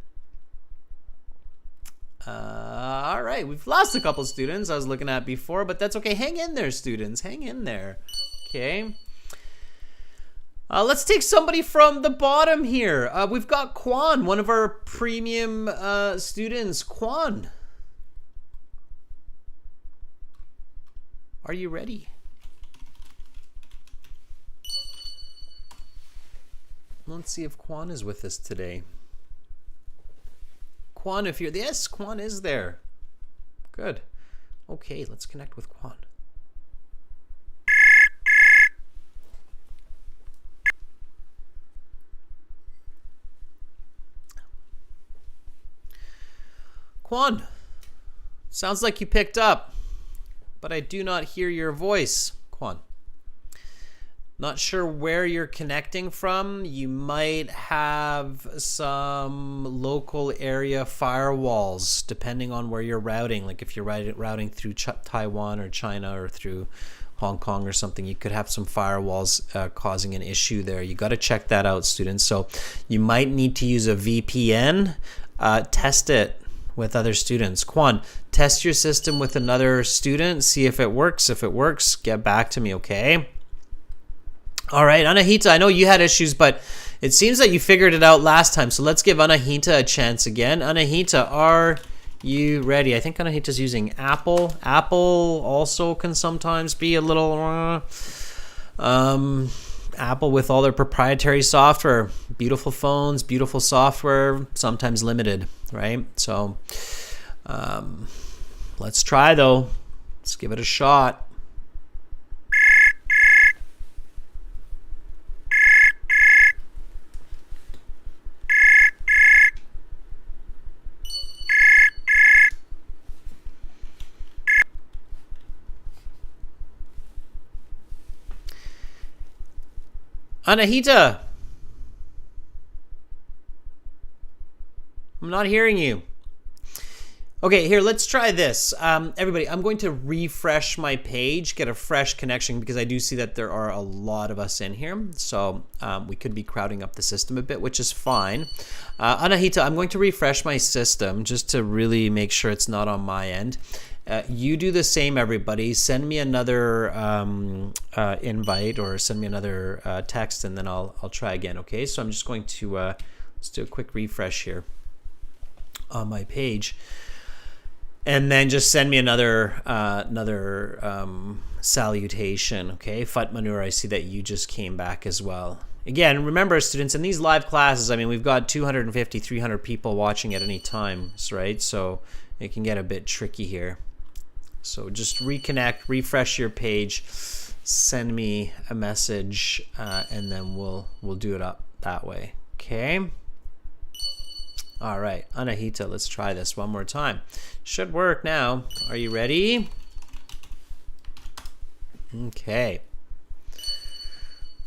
All right. We've lost a couple students I was looking at before, but that's okay. Hang in there, students. Hang in there. Okay. Let's take somebody from the bottom here. We've got Kwan, one of our premium students. Kwan, are you ready? Let's see if Kwan is with us today. Kwan, if you're... Yes, Kwan is there. Good. Okay, let's connect with Kwan. Kwan, sounds like you picked up, but I do not hear your voice, Kwan. Not sure where you're connecting from. You might have some local area firewalls, depending on where you're routing. Like if you're routing through Taiwan or China or through Hong Kong or something, you could have some firewalls causing an issue there. You got to check that out, students. So you might need to use a VPN. Test it with other students. Kwan, test your system with another student. See if it works. If it works, get back to me, okay? All right, Anahita, I know you had issues, but it seems that you figured it out last time. So let's give Anahita a chance again. Anahita, are you ready? I think Anahita's using Apple. Apple also can sometimes be a little... Apple with all their proprietary software, beautiful phones, beautiful software, sometimes limited, right? So let's try though. Let's give it a shot. Anahita, I'm not hearing you. Okay, here, let's try this. Everybody, I'm going to refresh my page, get a fresh connection, because I do see that there are a lot of us in here. So we could be crowding up the system a bit, which is fine. Anahita, I'm going to refresh my system just to really make sure it's not on my end. You do the same, everybody. Send me another invite or send me another text, and then I'll try again. Okay, so I'm just going to let's do a quick refresh here on my page, and then just send me another salutation. Okay, Fatmanur, I see that you just came back as well. Again, remember, students, in these live classes, I mean, we've got 250, 300 people watching at any time, right? So it can get a bit tricky here. So just reconnect, refresh your page, send me a message, and then we'll do it up that way. Okay. All right, Anahita, let's try this one more time. Should work now. Are you ready? Okay.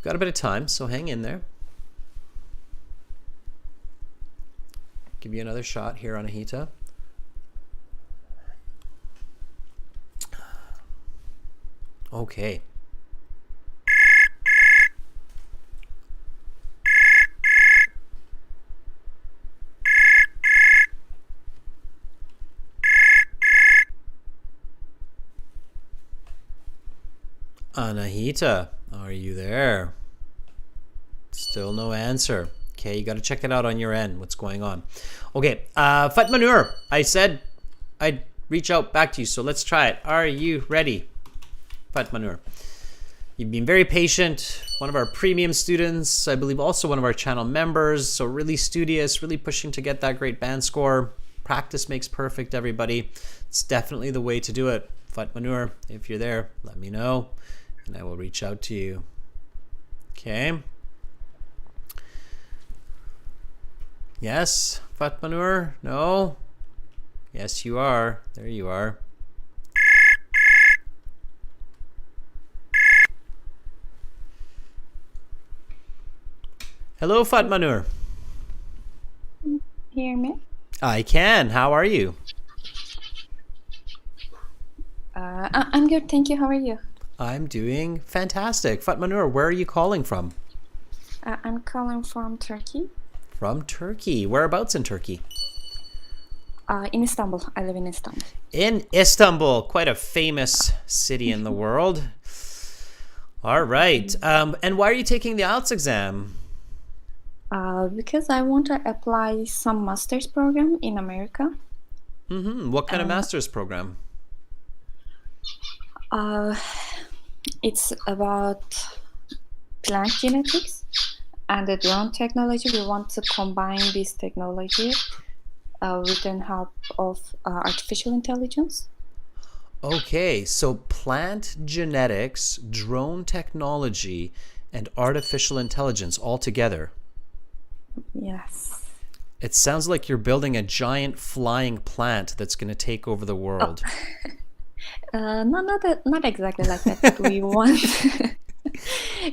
Got a bit of time, so hang in there. Give you another shot here, Anahita. Okay. Anahita, are you there? Still no answer. Okay, you got to check it out on your end. What's going on? Okay, Fatmanur, I said I'd reach out back to you, so let's try it. Are you ready, Fatmanur? You've been very patient. One of our premium students, I believe also one of our channel members. So really studious, really pushing to get that great band score. Practice makes perfect, everybody. It's definitely the way to do it. Fatmanur, if you're there, let me know and I will reach out to you. Okay. Yes, Fatmanur? No? Yes, you are. There you are. Hello, Fatmanur. Hear me? I can. How are you? I'm good, thank you. How are you? I'm doing fantastic. Fatmanur, where are you calling from? I'm calling from Turkey. From Turkey. Whereabouts in Turkey? In Istanbul. I live in Istanbul. In Istanbul, quite a famous city in the world. All right. And why are you taking the IELTS exam? Because I want to apply some master's program in America. What kind of master's program? It's about plant genetics and the drone technology. We want to combine this technology with the help of artificial intelligence. Okay, so plant genetics, drone technology, and artificial intelligence all together. Yes. It sounds like you're building a giant flying plant that's going to take over the world. Not exactly like that. But we want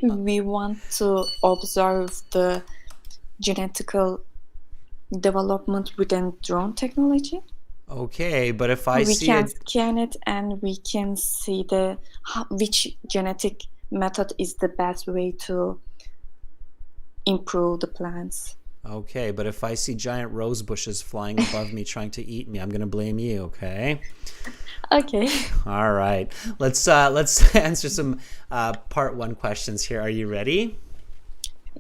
we want to observe the genetical development within drone technology. Okay, but if I We see can it, scan it and we can see which genetic method is the best way to improve the plants. okay, but if I see giant rose bushes flying above me trying to eat me, I'm going to blame you, okay? Okay. All right. Let's answer some part 1 questions here. Are you ready?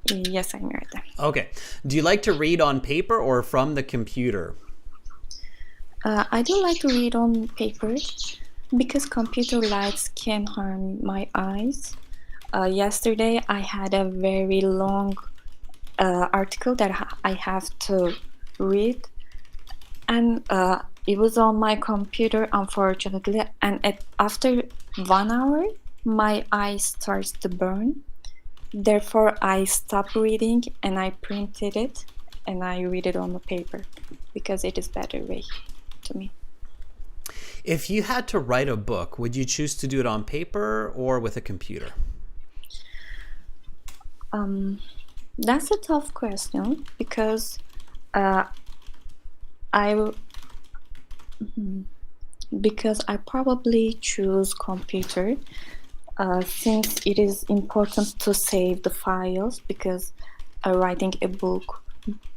Yes, I'm ready. Okay. Do you like to read on paper or from the computer? I do like to read on paper because computer lights can harm my eyes. Yesterday, I had a very long article that I have to read, and it was on my computer, unfortunately, and after 1 hour, my eye starts to burn. Therefore, I stopped reading and I printed it and I read it on the paper because it is better way to me. If you had to write a book, would you choose to do it on paper or with a computer? That's a tough question because because I probably choose computer since it is important to save the files, because writing a book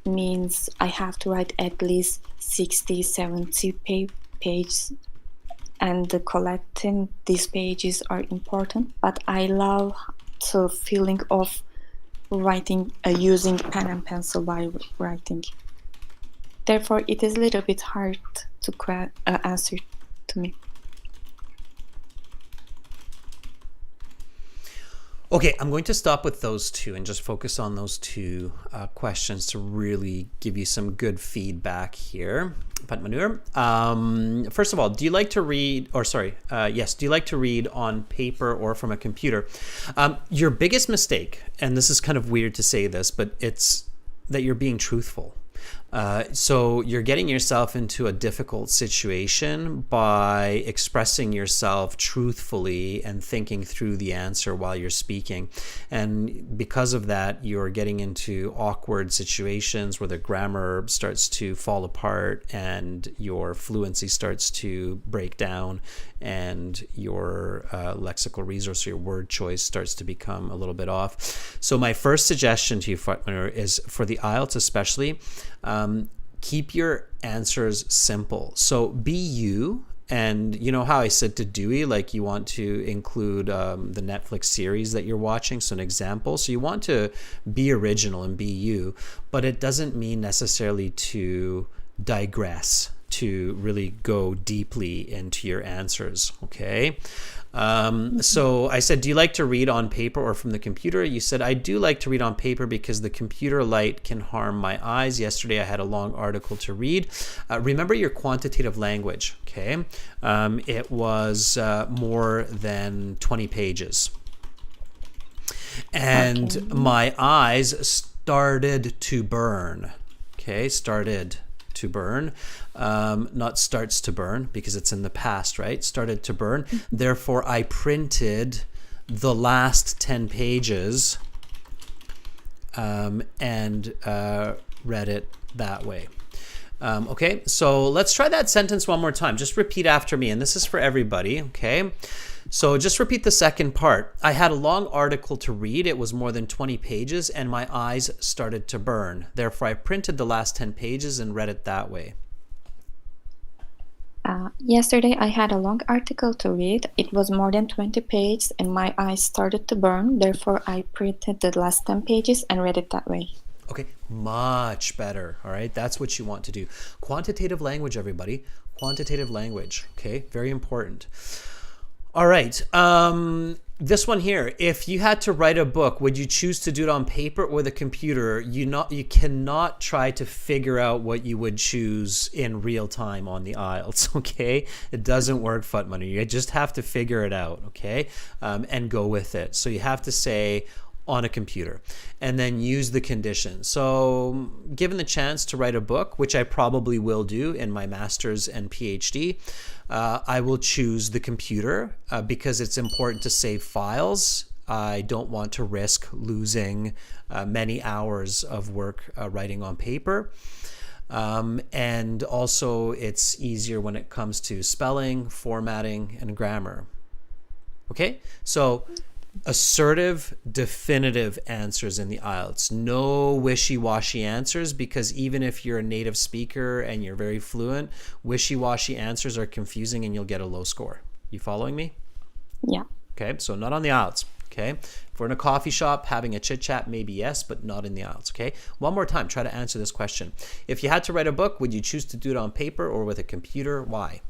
means I have to write at least 60-70 pages, and collecting these pages are important, but I love the feeling of writing using pen and pencil while writing. Therefore, it is a little bit hard to answer to me. Okay, I'm going to stop with those two and just focus on those two questions to really give you some good feedback here. Fatmanur, first of all, do you like to read, do you like to read on paper or from a computer? Your biggest mistake, and this is kind of weird to say this, but it's that you're being truthful. So you're getting yourself into a difficult situation by expressing yourself truthfully and thinking through the answer while you're speaking. And because of that, you're getting into awkward situations where the grammar starts to fall apart and your fluency starts to break down and your lexical resource or your word choice starts to become a little bit off. So my first suggestion to you, Fatma, is for the IELTS especially, keep your answers simple. So be you. And you know how I said to Dewey, like you want to include the Netflix series that you're watching, so an example. So you want to be original and be you, but it doesn't mean necessarily to digress, to really go deeply into your answers, okay? So I said, do you like to read on paper or from the computer? You said, I do like to read on paper because the computer light can harm my eyes. Yesterday I had a long article to read. Remember your quantitative language, okay? It was more than 20 pages. And my eyes started to burn, okay? Started to burn, not starts to burn because it's in the past, right? Started to burn. Therefore, I printed the last 10 pages and read it that way. Okay, so let's try that sentence one more time. Just repeat after me, and this is for everybody, okay? So just repeat the second part. I had a long article to read. It was more than 20 pages, and my eyes started to burn. Therefore, I printed the last 10 pages and read it that way. Yesterday, I had a long article to read. It was more than 20 pages, and my eyes started to burn. Therefore, I printed the last 10 pages and read it that way. Okay, much better. All right, that's what you want to do. Quantitative language, everybody. Quantitative language, okay? Very important. All right, this one here. If you had to write a book, would you choose to do it on paper or the computer? You cannot try to figure out what you would choose in real time on the IELTS, okay? It doesn't work, Fatma. You just have to figure it out, okay? And go with it. So you have to say on a computer and then use the conditions. So given the chance to write a book, which I probably will do in my master's and PhD, I will choose the computer because it's important to save files. I don't want to risk losing many hours of work writing on paper. And also it's easier when it comes to spelling, formatting, and grammar. Okay, so assertive, definitive answers in the IELTS. No wishy-washy answers, because even if you're a native speaker and you're very fluent, wishy-washy answers are confusing and you'll get a low score. You following me? Yeah. Okay, so not on the IELTS. Okay, if we're in a coffee shop having a chit-chat, maybe yes, but not in the IELTS. Okay, one more time, try to answer this question. If you had to write a book, would you choose to do it on paper or with a computer? Why?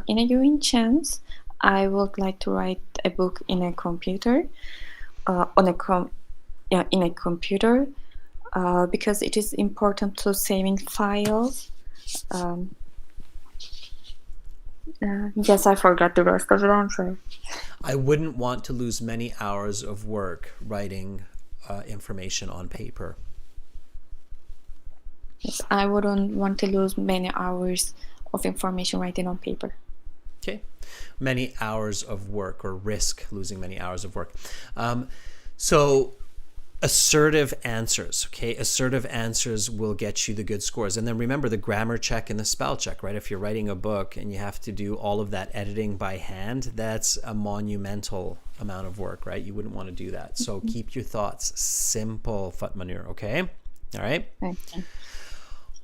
In a given chance, I would like to write a book in a computer, in a computer, because it is important to saving files. Yes, I forgot the rest of the answer. I wouldn't want to lose many hours of work writing information on paper. Yes, I wouldn't want to lose many hours of information writing on paper. Okay, many hours of work, or risk losing many hours of work. So assertive answers, okay? Assertive answers will get you the good scores. And then remember the grammar check and the spell check, right? If you're writing a book and you have to do all of that editing by hand, that's a monumental amount of work, right? You wouldn't want to do that. So keep your thoughts simple, Fatmanur, okay? All right? Okay.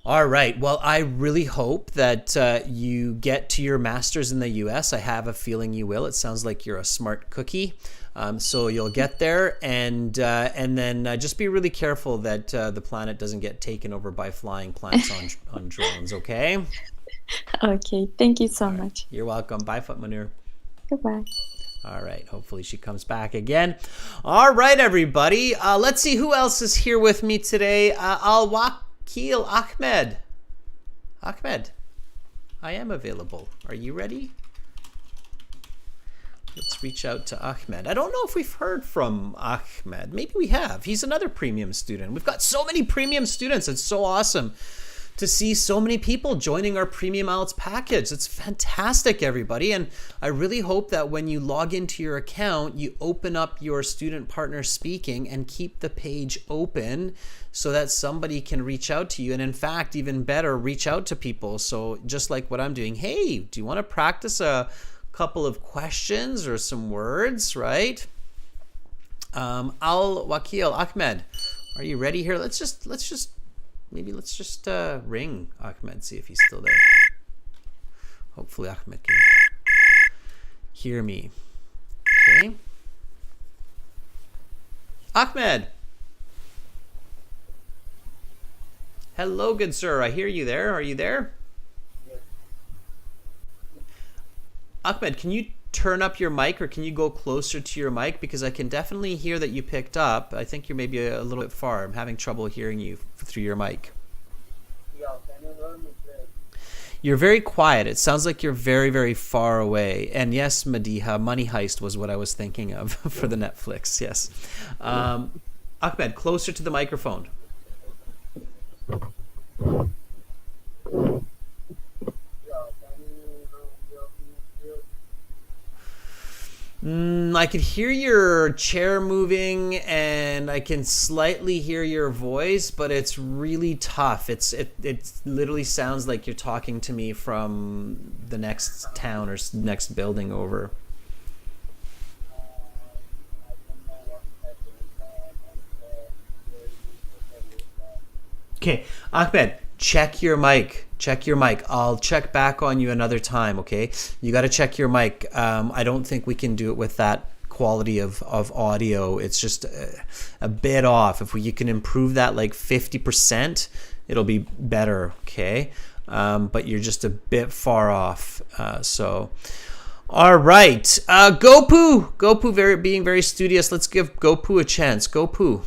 All right. Well, I really hope that you get to your master's in the US. I have a feeling you will. It sounds like you're a smart cookie. So you'll get there, and then just be really careful that the planet doesn't get taken over by flying plants on drones, okay? Okay, thank you so much. You're welcome. Bye, Fatmanur. Goodbye. All right. Hopefully she comes back again. All right, everybody. Let's see who else is here with me today. Al-Wakil Ahmed. Ahmed, I am available. Are you ready? Let's Let's reach out to Ahmed. I don't know if we've heard from Ahmed. Maybe we have. He's another premium student. We've got so many premium students. It's so awesome to see so many people joining our premium IELTS package. It's fantastic, everybody. And I really hope that when you log into your account, you open up your student partner speaking and keep the page open so that somebody can reach out to you. And in fact, even better, reach out to people. So just like what I'm doing, hey, do you want to practice a couple of questions or some words, right? Al-Wakil, Ahmed, are you ready here? Let's just ring Ahmed, see if he's still there. Hopefully Ahmed can hear me. Okay. Ahmed. Hello, good sir. I hear you there. Are you there? Yes. Ahmed, can you turn up your mic, or can you go closer to your mic? Because I can definitely hear that you picked up. I think you're maybe a little bit far. I'm having trouble hearing you through your mic. Yeah, can you hear me? You're very quiet. It sounds like you're very, very far away. And yes, Madiha, Money Heist was what I was thinking of for the Netflix. Yes. Ahmed, closer to the microphone. I can hear your chair moving, and I can slightly hear your voice, but it's really tough. It literally sounds like you're talking to me from the next town or next building over. Okay, Ahmed, check your mic. Check your mic. I'll check back on you another time, okay? You got to check your mic. I don't think we can do it with that quality of audio. It's just a bit off. If you can improve that like 50%, it'll be better, okay? But you're just a bit far off. All right. Gopu being very studious. Let's give Gopu a chance. Gopu,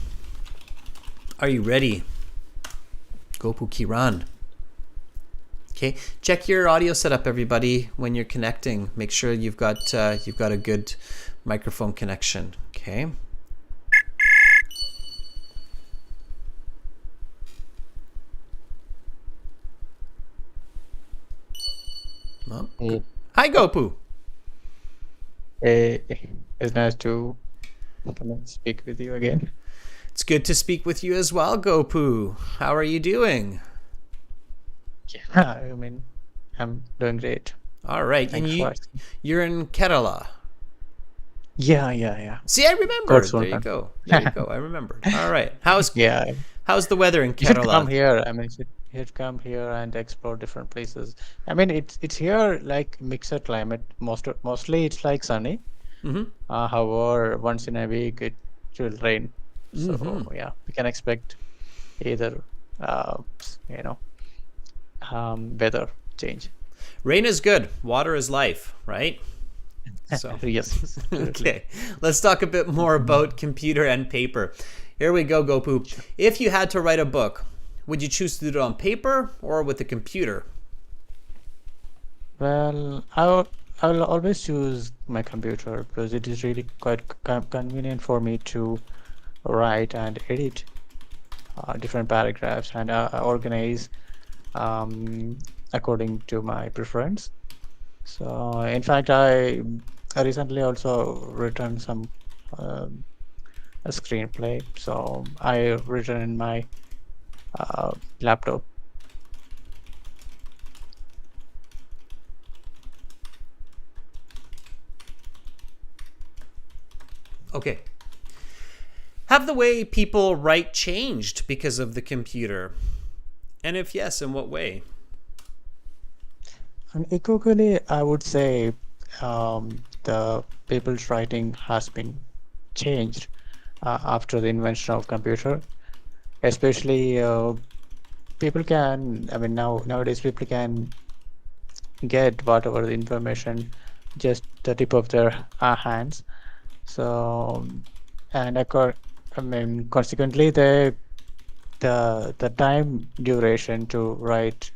are you ready? Gopu Kiran. Okay, check your audio setup, everybody, when you're connecting. Make sure you've got a good microphone connection. Okay. Well, Hey, hi, Gopu. it's nice to come and speak with you again. It's good to speak with you as well, Gopu. How are you doing? Yeah, I mean, I'm doing great. All right, Thanks and for asking. you're in Kerala. Yeah. See, I remembered. Course, There you go. I remembered. All right. How's Yeah, the weather in you should come Kerala? here. I mean, you should come here and explore different places. I mean, it's here like mixed climate. Mostly it's like sunny. Mm-hmm. However, once in a week it will rain. So Mhm. yeah, we can expect either weather change. Rain is good. Water is life, right? So Yes. okay, let's talk a bit more about computer and paper. Here we go, Gopu. If you had to write a book, would you choose to do it on paper or with a computer? Well, I will always choose my computer because it is really quite convenient for me to write and edit different paragraphs and organize according to my preference. So, in fact, I recently also written some a screenplay. So I written in my laptop. Okay. Have the way people write changed because of the computer? And if yes, in what way? And equally, I would say the people's writing has been changed after the invention of computer. Especially, people can. I mean, nowadays people can get whatever the information just the tip of their hands. So, and consequently, the time duration to write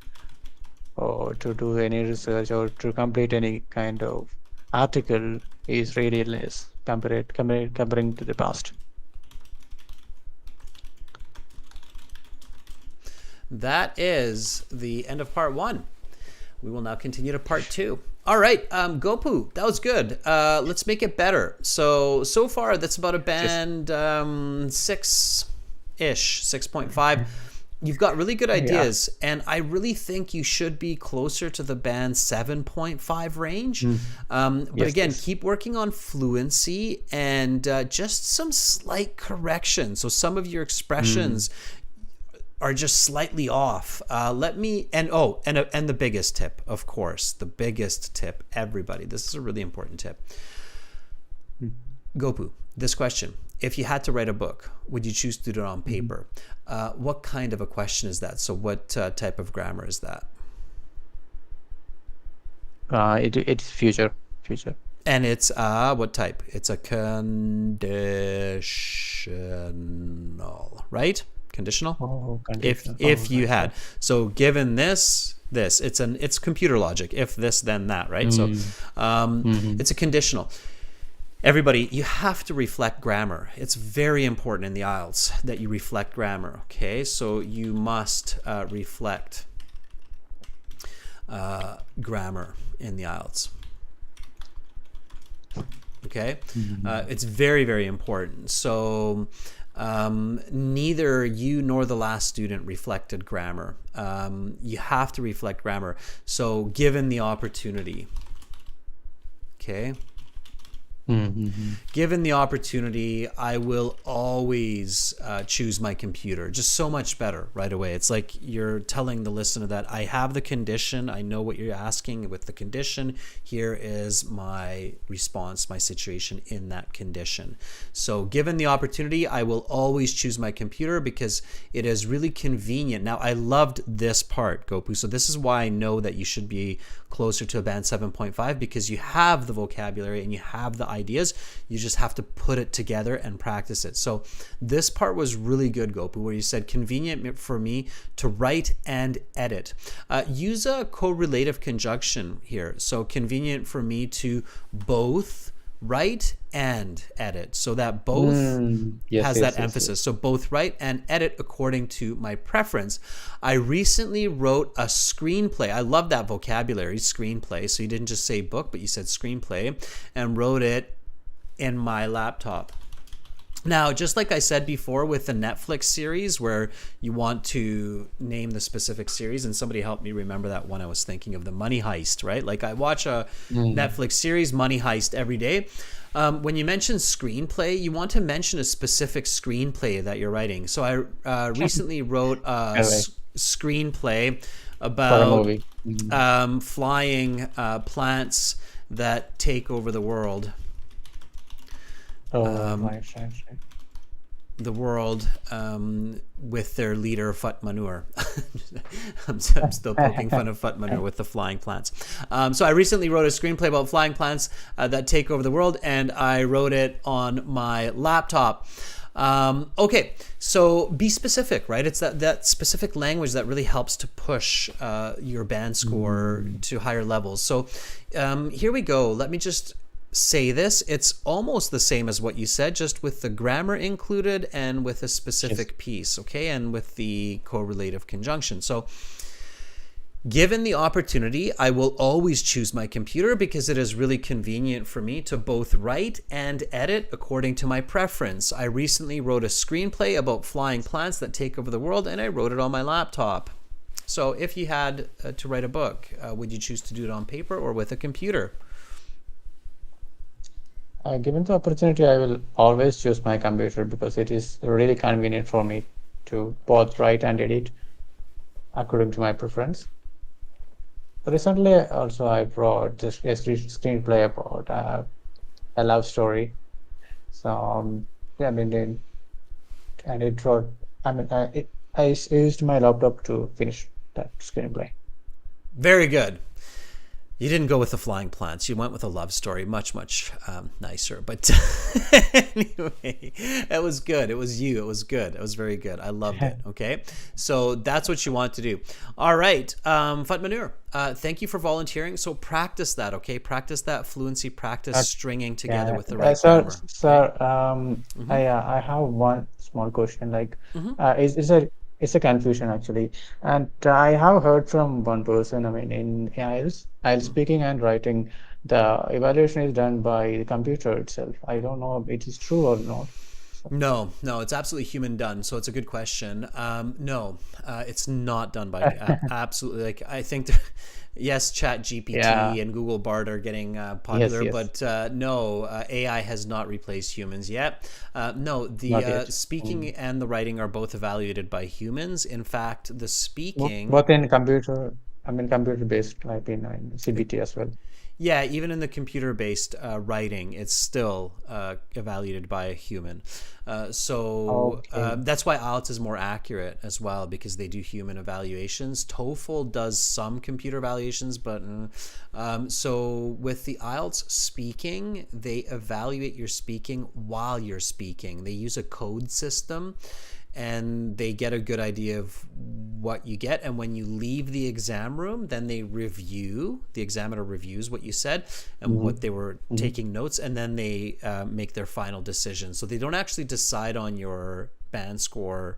or to do any research or to complete any kind of article is really less comparing to the past. That is the end of part 1. We will now continue to part 2. All right, Gopu, that was good. Let's make it better. So far, that's about a band 6-ish, 6.5. You've got really good ideas, and I really think you should be closer to the band 7.5 range. But again, keep working on fluency and just some slight correction. So some of your expressions are just slightly off. And the biggest tip, of course, the biggest tip, everybody, this is a really important tip. Gopu, this question: if you had to write a book, would you choose to do it on paper? What kind of a question is that? So what type of grammar is that? It's future. And it's what type? It's a conditional, right? Conditional. Conditional. If you had, so given this, it's computer logic. If this, then that, right? So it's a conditional. Everybody, you have to reflect grammar. It's very important in the IELTS that you reflect grammar. Okay, so you must reflect grammar in the IELTS. Okay, it's very, very important. So neither you nor the last student reflected grammar. You have to reflect grammar. So given the opportunity, okay, given the opportunity, I will always choose my computer. Just so much better right away. It's like you're telling the listener that I have the condition, I know what you're asking with the condition, here is my response, my situation in that condition. So given the opportunity, I will always choose my computer because it is really convenient. Now, I loved this part, Gopu. So this is why I know that you should be closer to a band 7.5, because you have the vocabulary and you have the ideas. You just have to put it together and practice it. So this part was really good, Gopu, where you said convenient for me to write and edit. Use a correlative conjunction here. So convenient for me to both write and edit, so that both has that emphasis. So both write and edit according to my preference. I recently wrote a screenplay. I love that vocabulary, screenplay. So you didn't just say book, but you said screenplay, and wrote it in my laptop. Now, just like I said before with the Netflix series where you want to name the specific series, and somebody helped me remember that one, I was thinking of the Money Heist, right? Like I watch a Netflix series, Money Heist, every day. When you mention screenplay, you want to mention a specific screenplay that you're writing. So I recently wrote a screenplay about flying plants that take over the world. The world with their leader Fut Manure. I'm still poking fun of Fut Manure with the flying plants. So I recently wrote a screenplay about flying plants that take over the world, and I wrote it on my laptop. Okay, so be specific, right? It's that specific language that really helps to push your band score to higher levels. So here we go. Let me just say this. It's almost the same as what you said, just with the grammar included and with a specific piece, okay? And with the correlative conjunction. So given the opportunity, I will always choose my computer because it is really convenient for me to both write and edit according to my preference. I recently wrote a screenplay about flying plants that take over the world, and I wrote it on my laptop. So if you had to write a book, would you choose to do it on paper or with a computer? Given the opportunity, I will always choose my computer because it is really convenient for me to both write and edit according to my preference. Recently, also I wrote this screenplay about a love story. So I mean, and it wrote. I mean, I used my laptop to finish that screenplay. Very good. You didn't go with the flying plants. You went with a love story. Much, much nicer. But anyway, it was good. It was you. It was good. It was very good. I loved it. Okay. So that's what you want to do. All right. Fatmanur, thank you for volunteering. So practice that, okay? Practice that fluency. Practice stringing together with the right Sir, grammar. sir, I have one small question. Like, it's a confusion actually, and I have heard from one person. I mean, in IELTS speaking and writing, the evaluation is done by the computer itself. I don't know if it is true or not. No, it's absolutely human done. So it's a good question. No, it's not done by absolutely. Like I think, yes, Chat GPT Yeah. and Google Bard are getting popular, yes. but no, AI has not replaced humans yet. No, Not the yet. speaking and the writing are both evaluated by humans. In fact, the speaking. Both in computer, I mean, computer-based, like in CBT as well. Yeah, even in the computer-based writing, it's still evaluated by a human. So Okay. that's why IELTS is more accurate as well, because they do human evaluations. TOEFL does some computer evaluations, but so with the IELTS speaking, they evaluate your speaking while you're speaking. They use a code system, and they get a good idea of what you get. And when you leave the exam room, then the examiner reviews what you said and what they were taking notes, and then they make their final decision. So they don't actually decide on your band score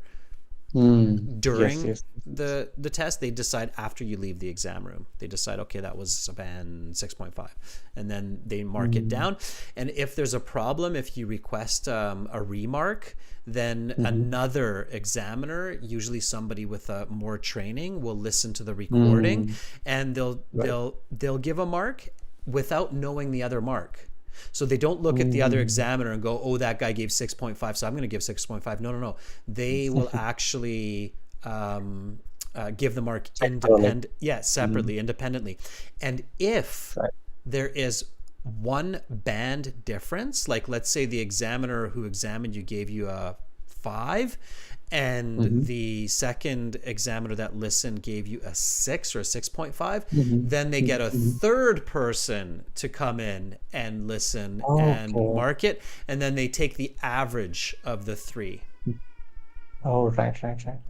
during Yes. the test. They decide after you leave the exam room. They decide, okay, that was a band 6.5, and then they mark it down. And if there's a problem, if you request a remark, then another examiner, usually somebody with more training, will listen to the recording, and they'll give a mark without knowing the other mark. So they don't look at the other examiner and go, oh, that guy gave 6.5, so I'm going to give 6.5. No. They will actually give the mark separately, independently. And if there is one band difference, like let's say the examiner who examined you gave you a 5, and the second examiner that listened gave you a 6 or a 6.5, then they get a third person to come in and listen and mark it, and then they take the average of the 3. Oh, right.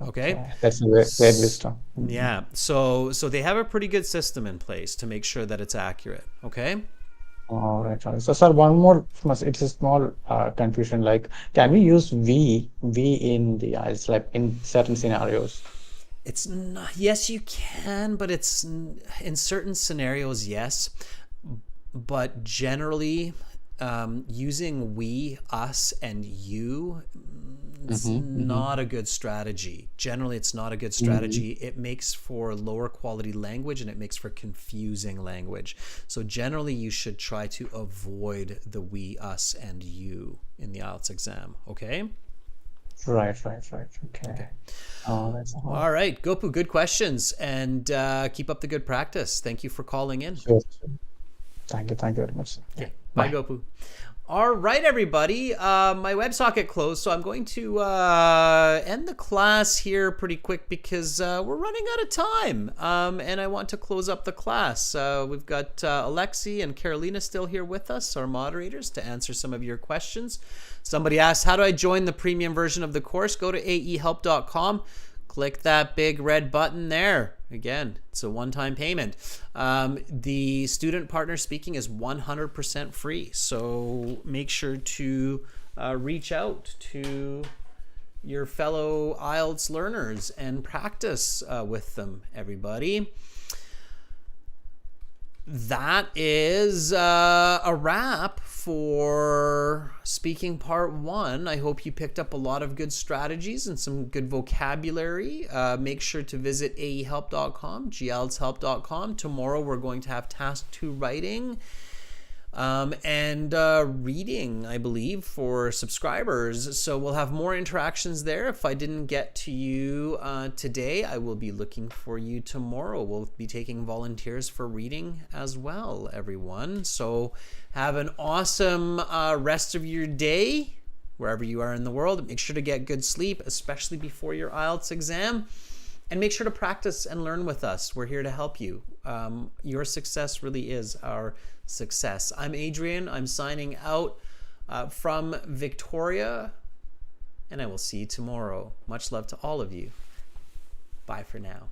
Okay. That's a great wisdom. Yeah. So they have a pretty good system in place to make sure that it's accurate. Okay. All right. So, sir, one more, it's a small confusion. Like, can we use we in the IELTS, like in certain scenarios? It's not, yes, you can, but it's in certain scenarios, yes. But generally, using we, us, and you, it's not a good strategy. Generally, it's not a good strategy. It makes for lower quality language, and it makes for confusing language. So generally, you should try to avoid the we, us, and you in the IELTS exam. Okay? Right. Okay. Oh, that's All right, Gopu, good questions, and keep up the good practice. Thank you for calling in. Sure. Thank you very much, sir. Okay, bye, Gopu. All right, everybody. My WebSocket closed, so I'm going to end the class here pretty quick because we're running out of time, and I want to close up the class. We've got Alexi and Carolina still here with us, our moderators, to answer some of your questions. Somebody asked, how do I join the premium version of the course? Go to aehelp.com. Click that big red button there. Again, it's a one-time payment. The student partner speaking is 100% free. So make sure to reach out to your fellow IELTS learners and practice with them, everybody. That is a wrap for speaking part 1. I hope you picked up a lot of good strategies and some good vocabulary. Make sure to visit aehelp.com, glshelp.com. Tomorrow we're going to have task 2 writing and reading, I believe, for subscribers. So we'll have more interactions there. If I didn't get to you today, I will be looking for you tomorrow. We'll be taking volunteers for reading as well, everyone. So have an awesome rest of your day, wherever you are in the world. Make sure to get good sleep, especially before your IELTS exam. And make sure to practice and learn with us. We're here to help you. Your success really is our success. I'm Adrian. I'm signing out from Victoria, and I will see you tomorrow. Much love to all of you. Bye for now.